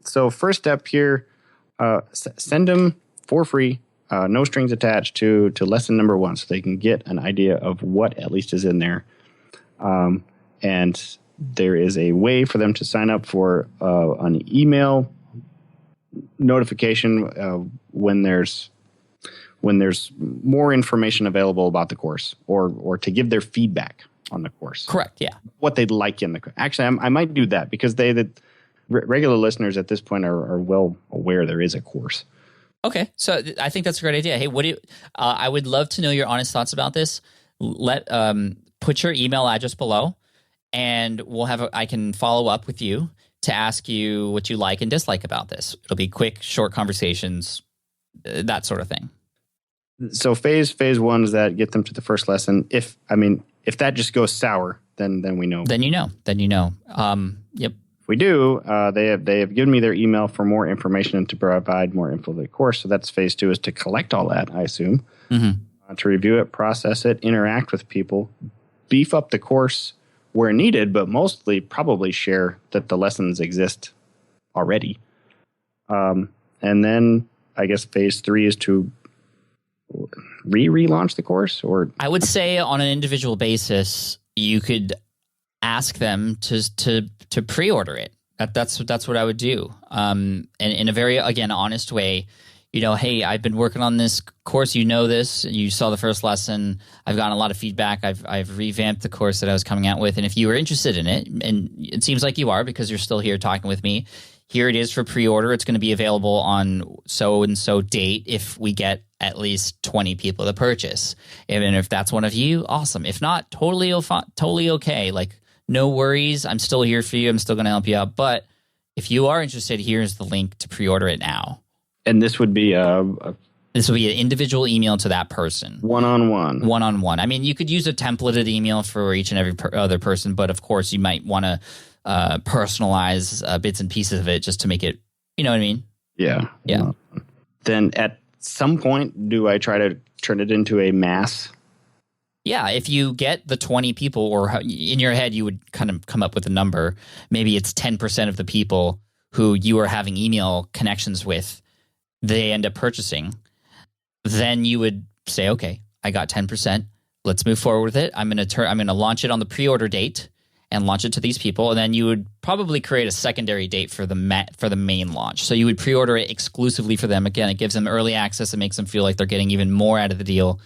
so first step here, send them for free. No strings attached to lesson number 1, so they can get an idea of what at least is in there. And there is a way for them to sign up for an email notification when there's more information available about the course, or to give their feedback on the course. Correct. Yeah. What they'd like in the course. Actually, I might do that because regular listeners at this point are well aware there is a course. Okay, so I think that's a great idea. Hey, I would love to know your honest thoughts about this. Put your email address below, and I can follow up with you to ask you what you like and dislike about this. It'll be quick, short conversations, that sort of thing. So phase 1 is that get them to the first lesson. If that just goes sour, then we know. Then you know. Yep. If we do, they have given me their email for more information and to provide more info of the course. So that's phase 2, is to collect all that, I assume, to review it, process it, interact with people, beef up the course where needed, but mostly probably share that the lessons exist already. And then I guess phase 3 is to relaunch the course. Or I would say on an individual basis, you could ask them to pre-order it. That's what I would do. And in a very, again, honest way, hey, I've been working on this course. This. You saw the first lesson. I've gotten a lot of feedback. I've revamped the course that I was coming out with. And if you were interested in it, and it seems like you are because you're still here talking with me, here it is for pre-order. It's going to be available on so-and-so date if we get at least 20 people to purchase. And if that's one of you, awesome. If not, totally okay. Like, no worries. I'm still here for you. I'm still going to help you out. But if you are interested, here's the link to pre-order it now. And this would be this will be an individual email to that person. One-on-one. One-on-one. I mean, you could use a templated email for each and every other person, but of course you might want to personalize bits and pieces of it just to make it, you know what I mean? Yeah. Yeah. Then at some point, do I try to turn it into a mass? Yeah, if you get the 20 people, or in your head you would kind of come up with a number, maybe it's 10% of the people who you are having email connections with, they end up purchasing, then you would say, okay, I got 10%. Let's move forward with it. I'm going to launch it on the pre-order date, and launch it to these people, and then you would probably create a secondary date for the main launch. So you would pre-order it exclusively for them. Again, it gives them early access and makes them feel like they're getting even more out of the deal.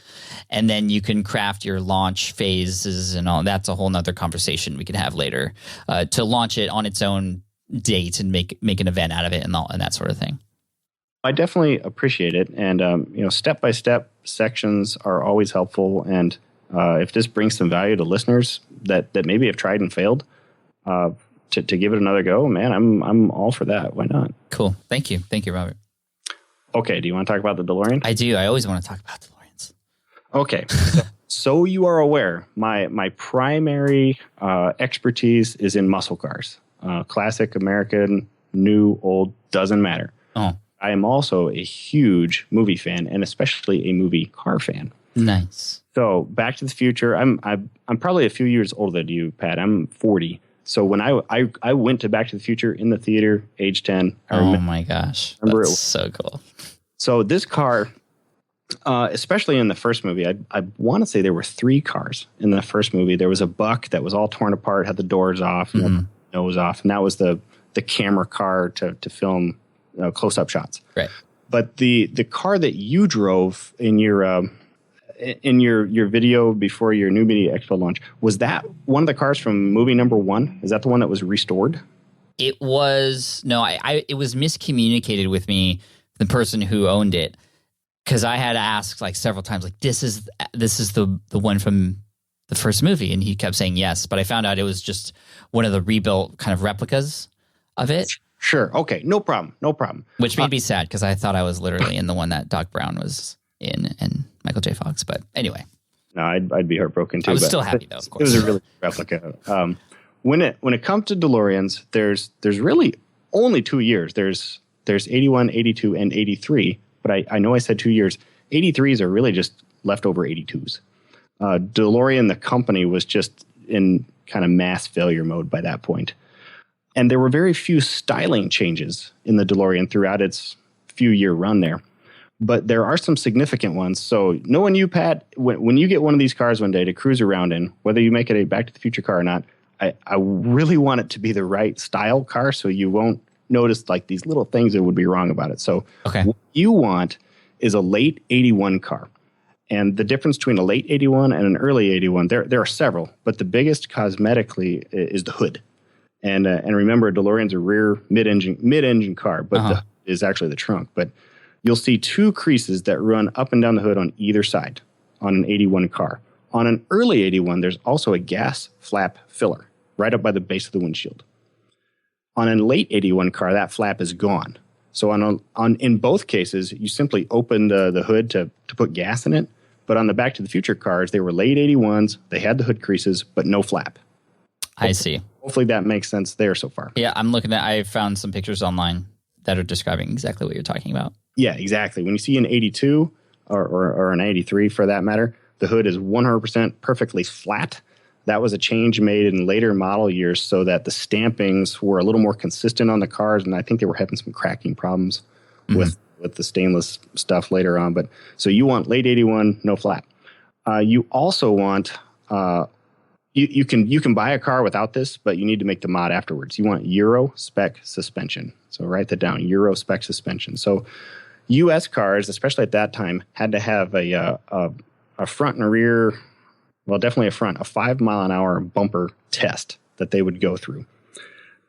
And then you can craft your launch phases and all. That's a whole nother conversation we can have later to launch it on its own date and make an event out of it and that sort of thing. I definitely appreciate it, and step-by-step sections are always helpful. And if this brings some value to listeners that maybe have tried and failed, to give it another go, man, I'm all for that. Why not? Cool. Thank you, Robert. Okay, do you want to talk about the DeLorean? I do. I always want to talk about DeLoreans. Okay, so you are aware, my primary expertise is in muscle cars, classic American, new, old, doesn't matter. Oh. I am also a huge movie fan, and especially a movie car fan. Nice. So Back to the Future, I'm probably a few years older than you, Pat. I'm 40. So when I went to Back to the Future in the theater, age 10. My gosh. That's so cool. So this car, especially in the first movie, I want to say there were 3 cars in the first movie. There was a Buck that was all torn apart, had the doors off, and the nose off, and that was the camera car to film close-up shots. Right. But the car that you drove in your video before your New Media Expo launch, was that one of the cars from movie number 1? Is that the one that was restored? It was it was miscommunicated with me, the person who owned it, because I had asked like several times, like this is the one from the first movie, and he kept saying yes, but I found out it was just one of the rebuilt kind of replicas of it. Sure. Okay. No problem. Which made me sad because I thought I was literally in the one that Doc Brown was in and Michael J. Fox. But anyway. No, I'd be heartbroken too. I was still happy though, of course. It was a really good replica. When it comes to DeLoreans, there's really only 2 years. There's 81, 82, and 83. But I know I said 2 years. 83s are really just leftover 82s. DeLorean, the company, was just in kind of mass failure mode by that point. And there were very few styling changes in the DeLorean throughout its few-year run there. But there are some significant ones. So knowing you, Pat, when you get one of these cars one day to cruise around in, whether you make it a Back to the Future car or not, I really want it to be the right style car so you won't notice like these little things that would be wrong about it. So what you want is a late 81 car. And the difference between a late 81 and an early 81, there are several, but the biggest cosmetically is the hood. And remember, DeLorean's a rear mid-engine car, but the hood is actually the trunk. But you'll see 2 creases that run up and down the hood on either side on an 81 car. On an early 81, there's also a gas flap filler right up by the base of the windshield. On a late 81 car, that flap is gone. So in both cases, you simply open the hood to put gas in it. But on the Back to the Future cars, they were late 81s. They had the hood creases, but no flap. I see. Hopefully that makes sense there so far. Yeah, I found some pictures online that are describing exactly what you're talking about. Yeah, exactly. When you see an 82 or an 83 for that matter, the hood is 100% perfectly flat. That was a change made in later model years so that the stampings were a little more consistent on the cars, and I think they were having some cracking problems with the stainless stuff later on. But so you want late 81, no flap. You also want you can buy a car without this, but you need to make the mod afterwards. You want Euro spec suspension. So write that down, Euro spec suspension. So U.S. cars, especially at that time, had to have a front and rear, well, definitely a 5-mile-an-hour bumper test that they would go through.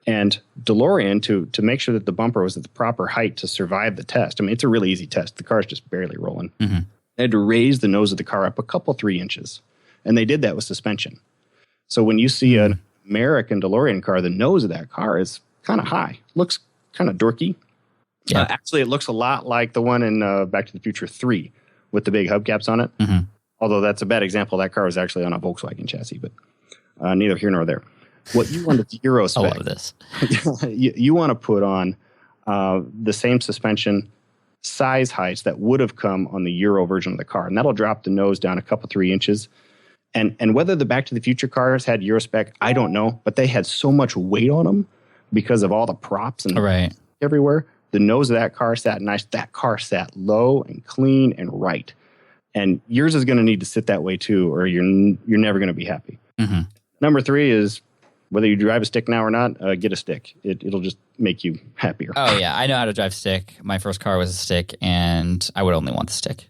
And DeLorean, to make sure that the bumper was at the proper height to survive the test, I mean, it's a really easy test. The car's just barely rolling. They had to raise the nose of the car up a couple, 3 inches. And they did that with suspension. So when you see an American DeLorean car, the nose of that car is kind of high. Looks kind of dorky. Yeah. Actually, it looks a lot like the one in Back to the Future 3 with the big hubcaps on it. Although that's a bad example. That car was actually on a Volkswagen chassis, but neither here nor there. What you want is Euro spec. I love this. you want to put on the same suspension size heights that would have come on the Euro version of the car. And that'll drop the nose down a couple, 3 inches. And whether the Back to the Future cars had Euro spec, I don't know. But they had so much weight on them because of all the props and everywhere. The nose of that car sat nice. That car sat low and clean and right. And yours is going to need to sit that way too, or you're never going to be happy. Number 3 is Whether you drive a stick now or not, get a stick. It'll just make you happier. Oh, yeah. I know how to drive stick. My first car was a stick, and I would only want the stick.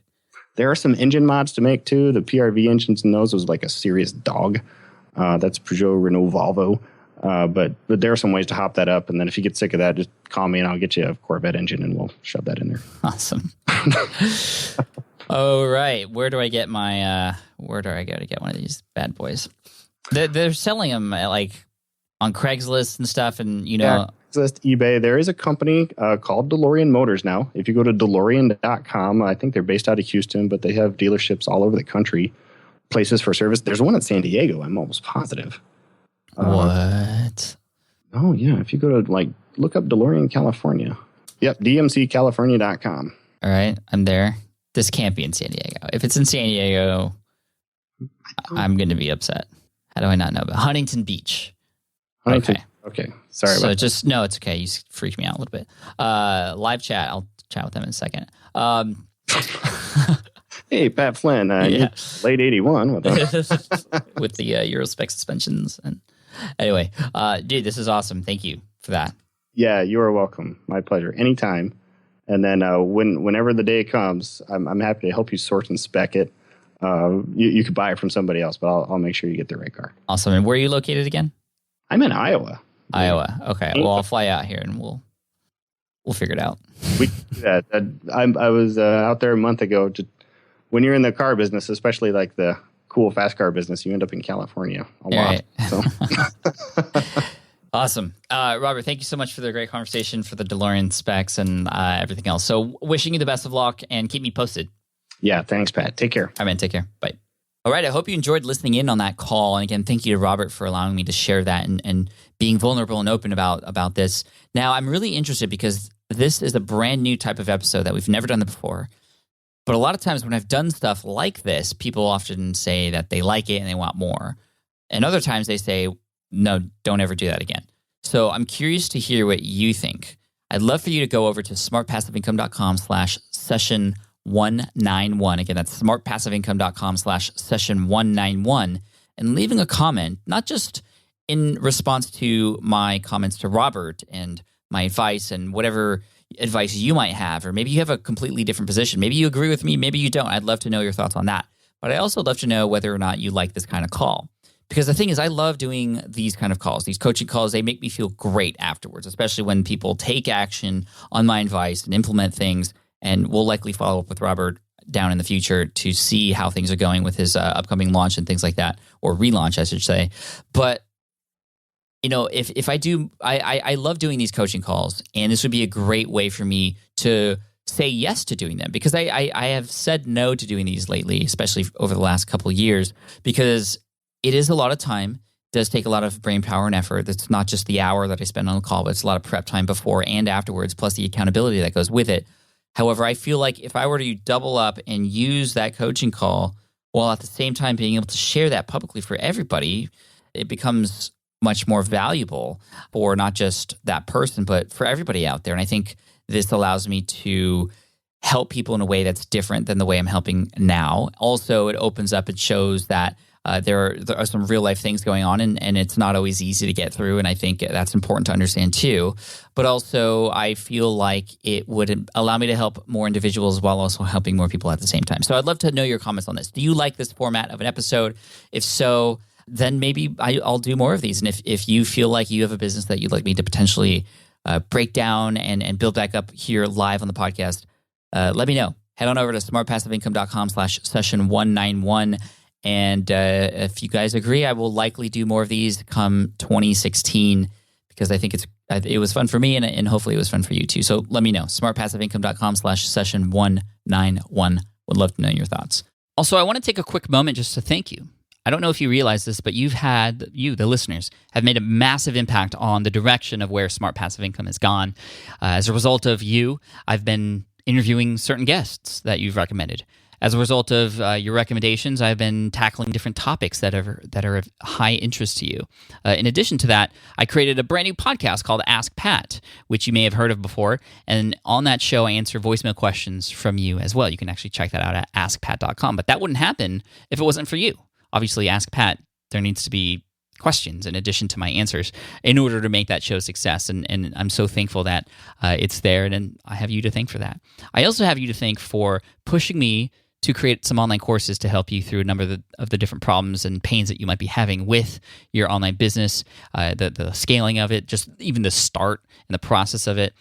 There are some engine mods to make, too. The PRV engines in those was like a serious dog. That's Peugeot, Renault, Volvo. But there are some ways to hop that up. And then if you get sick of that, just call me and I'll get you a Corvette engine and we'll shove that in there. Awesome. Oh, right. Where do I get my, where do I go to get one of these bad boys? They're selling them like on Craigslist and stuff. And, you know, yeah, Craigslist, eBay. There is a company called DeLorean Motors now. If you go to DeLorean.com, I think they're based out of Houston, but they have dealerships all over the country, places for service. There's one in San Diego, I'm almost positive. What? Oh, yeah. If you go to, like, look up DeLorean, California. Yep, DMCCalifornia.com. All right, I'm there. This can't be in San Diego. If it's in San Diego, I'm going to be upset. How do I not know about Huntington Beach? Huntington. Okay. Sorry about that. Just, no, it's okay. You freaked me out a little bit. Live chat. I'll chat with them in a second. Hey, Pat Flynn, Yeah. late 81. With the Eurospec suspensions. And anyway, dude, this is awesome. Thank you for that. Yeah, you are welcome. My pleasure. Anytime. And then whenever the day comes, I'm happy to help you sort and spec it. You could buy it from somebody else, but I'll make sure you get the right car. Awesome. And where are you located again? I'm in Iowa. Iowa. Okay. Well, I'll fly out here and we'll figure it out. We can do that. I was out there a month ago. When you're in the car business, especially like the cool fast car business, you end up in California a lot. Right. So. Awesome. Robert, thank you so much for the great conversation, for the DeLorean specs and everything else. So wishing you the best of luck and keep me posted. Yeah, thanks, Pat. Take care. All right, man. Take care. Bye. All right. I hope you enjoyed listening in on that call. And again, thank you to Robert for allowing me to share that and being vulnerable and open about this. Now, I'm really interested because this is a brand new type of episode that we've never done before. But a lot of times when I've done stuff like this, people often say that they like it and they want more. And other times they say, no, don't ever do that again. So I'm curious to hear what you think. I'd love for you to go over to smartpassiveincome.com/session191. Again, that's smartpassiveincome.com/session191 and leaving a comment, not just in response to my comments to Robert and my advice and whatever advice you might have, or maybe you have a completely different position. Maybe you agree with me, maybe you don't. I'd love to know your thoughts on that. But I also love to know whether or not you like this kind of call. Because the thing is, I love doing these kind of calls, these coaching calls. They make me feel great afterwards, especially when people take action on my advice and implement things. And we'll likely follow up with Robert down in the future to see how things are going with his upcoming launch and things like that, or relaunch, I should say. But you know, if I do, I love doing these coaching calls, and this would be a great way for me to say yes to doing them, because I have said no to doing these lately, especially over the last couple of years, because it is a lot of time, does take a lot of brain power and effort. It's not just the hour that I spend on the call, but it's a lot of prep time before and afterwards, plus the accountability that goes with it. However, I feel like if I were to double up and use that coaching call while at the same time being able to share that publicly for everybody, it becomes much more valuable for not just that person, but for everybody out there. And I think this allows me to help people in a way that's different than the way I'm helping now. Also, it opens up and shows that there are some real life things going on, and it's not always easy to get through. And I think that's important to understand too. But also, I feel like it would allow me to help more individuals while also helping more people at the same time. So I'd love to know your comments on this. Do you like this format of an episode? If so, then maybe I'll do more of these. And if you feel like you have a business that you'd like me to potentially break down and build back up here live on the podcast, let me know. Head on over to smartpassiveincome.com/session191. And if you guys agree, I will likely do more of these come 2016, because I think it was fun for me, and hopefully it was fun for you too. So let me know. smartpassiveincome.com/session191. Would love to know your thoughts. Also, I want to take a quick moment just to thank you. I don't know if you realize this, but you, the listeners, have made a massive impact on the direction of where Smart Passive Income has gone. As a result of you, I've been interviewing certain guests that you've recommended. As a result of your recommendations, I've been tackling different topics that are of high interest to you. In addition to that, I created a brand new podcast called Ask Pat, which you may have heard of before. And on that show, I answer voicemail questions from you as well. You can actually check that out at askpat.com. But that wouldn't happen if it wasn't for you. Obviously, Ask Pat, there needs to be questions in addition to my answers in order to make that show a success. And I'm so thankful that it's there, and I have you to thank for that. I also have you to thank for pushing me to create some online courses to help you through a number of the different problems and pains that you might be having with your online business, the scaling of it, just even the start and the process of it.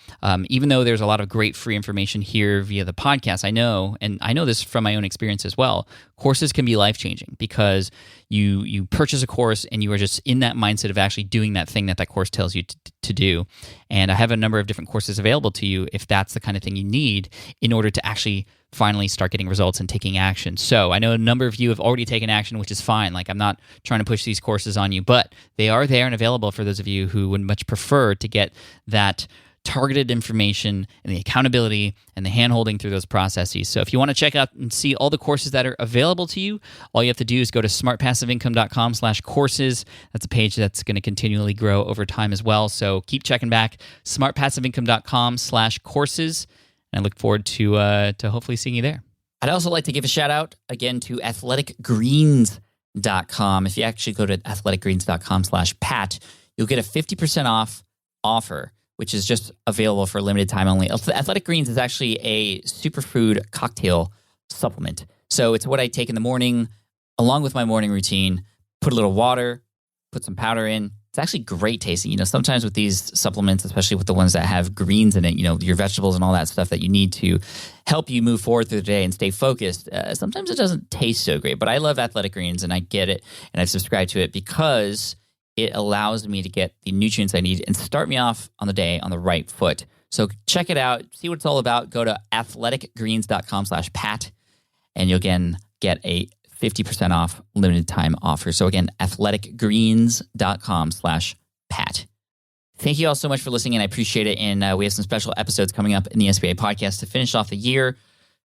Even though there's a lot of great free information here via the podcast, I know this from my own experience as well, courses can be life-changing because you purchase a course and you are just in that mindset of actually doing that thing that course tells you to do. And I have a number of different courses available to you if that's the kind of thing you need in order to actually finally start getting results and taking action. So I know a number of you have already taken action, which is fine. Like, I'm not trying to push these courses on you, but they are there and available for those of you who would much prefer to get that targeted information and the accountability and the hand-holding through those processes. So if you want to check out and see all the courses that are available to you, all you have to do is go to smartpassiveincome.com/courses. That's a page that's going to continually grow over time as well. So keep checking back, smartpassiveincome.com/courses. And I look forward to hopefully seeing you there. I'd also like to give a shout out again to athleticgreens.com. If you actually go to athleticgreens.com/Pat, you'll get a 50% off offer, which is just available for a limited time only. Athletic Greens is actually a superfood cocktail supplement. So it's what I take in the morning along with my morning routine, put a little water, put some powder in. It's actually great tasting. Sometimes with these supplements, especially with the ones that have greens in it, your vegetables and all that stuff that you need to help you move forward through the day and stay focused, sometimes it doesn't taste so great. But I love Athletic Greens, and I get it, and I've subscribed to it because it allows me to get the nutrients I need and start me off on the day on the right foot. So check it out. See what it's all about. Go to athleticgreens.com/Pat, and you'll again get a 50% off limited time offer. So again, athleticgreens.com/Pat. Thank you all so much for listening, and I appreciate it. And we have some special episodes coming up in the SPI podcast to finish off the year.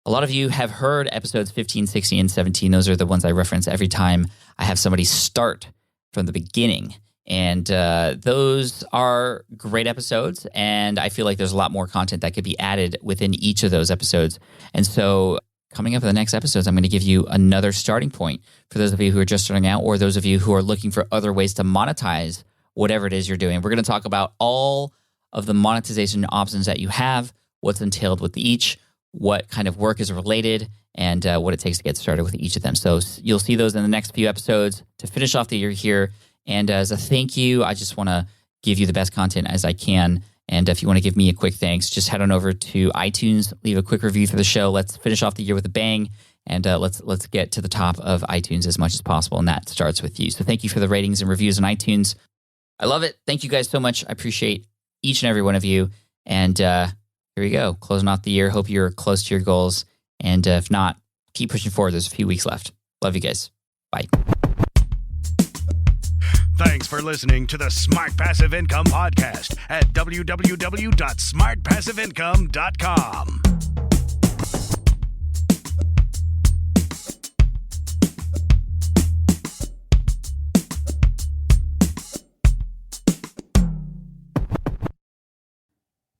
A lot of you have heard episodes 15, 16, and 17. Those are the ones I reference every time I have somebody start from the beginning. And those are great episodes, and I feel like there's a lot more content that could be added within each of those episodes. And so coming up in the next episodes, I'm going to give you another starting point for those of you who are just starting out, or those of you who are looking for other ways to monetize whatever it is you're doing. We're going to talk about all of the monetization options that you have, what's entailed with each, what kind of work is related, and what it takes to get started with each of them. So you'll see those in the next few episodes to finish off the year here. And as a thank you, I just want to give you the best content as I can. And if you want to give me a quick thanks, just head on over to iTunes, leave a quick review for the show. Let's finish off the year with a bang, and let's get to the top of iTunes as much as possible, and that starts with you. So thank you for the ratings and reviews on iTunes. I love it. Thank you guys so much. I appreciate each and every one of you. And here we go, closing off the year. Hope you're close to your goals, and if not, keep pushing forward. There's a few weeks left. Love you guys. Bye. Thanks for listening to the Smart Passive Income Podcast at www.smartpassiveincome.com.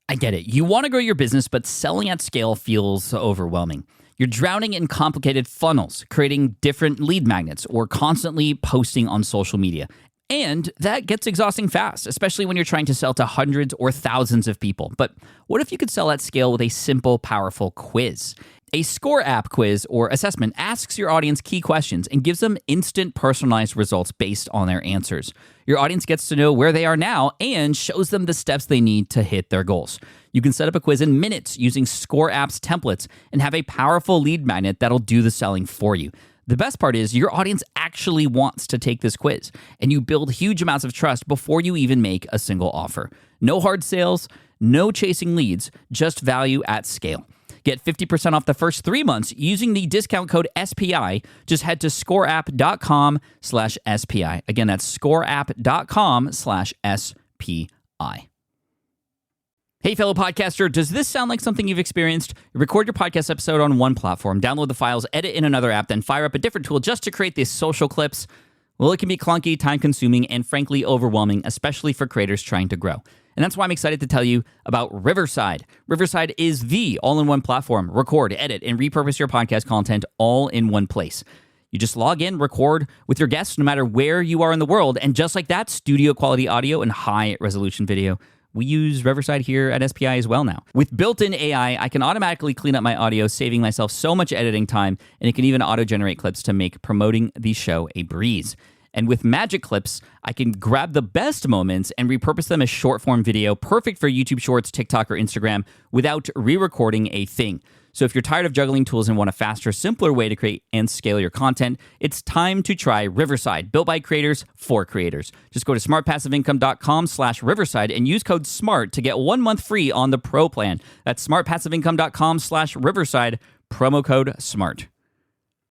I get it. You want to grow your business, but selling at scale feels overwhelming. You're drowning in complicated funnels, creating different lead magnets, or constantly posting on social media. And that gets exhausting fast, especially when you're trying to sell to hundreds or thousands of people. But what if you could sell at scale with a simple, powerful quiz? A score app quiz or assessment asks your audience key questions and gives them instant personalized results based on their answers. Your audience gets to know where they are now and shows them the steps they need to hit their goals. You can set up a quiz in minutes using Score App's templates and have a powerful lead magnet that'll do the selling for you. The best part is your audience actually wants to take this quiz, and you build huge amounts of trust before you even make a single offer. No hard sales, no chasing leads, just value at scale. Get 50% off the first 3 months using the discount code SPI. Just head to scoreapp.com/SPI. Again, that's scoreapp.com/SPI. Hey, fellow podcaster, does this sound like something you've experienced? You record your podcast episode on one platform, download the files, edit in another app, then fire up a different tool just to create these social clips. Well, it can be clunky, time-consuming, and frankly overwhelming, especially for creators trying to grow. And that's why I'm excited to tell you about Riverside. Riverside is the all-in-one platform. Record, edit, and repurpose your podcast content all in one place. You just log in, record with your guests no matter where you are in the world, and just like that, studio quality audio and high resolution video. We use Riverside here at SPI as well now. With built-in AI, I can automatically clean up my audio, saving myself so much editing time, and it can even auto-generate clips to make promoting the show a breeze. And with Magic Clips, I can grab the best moments and repurpose them as short-form video, perfect for YouTube Shorts, TikTok, or Instagram, without re-recording a thing. So if you're tired of juggling tools and want a faster, simpler way to create and scale your content, it's time to try Riverside, built by creators for creators. Just go to smartpassiveincome.com/Riverside and use code SMART to get 1 month free on the Pro plan. That's smartpassiveincome.com/Riverside, promo code SMART.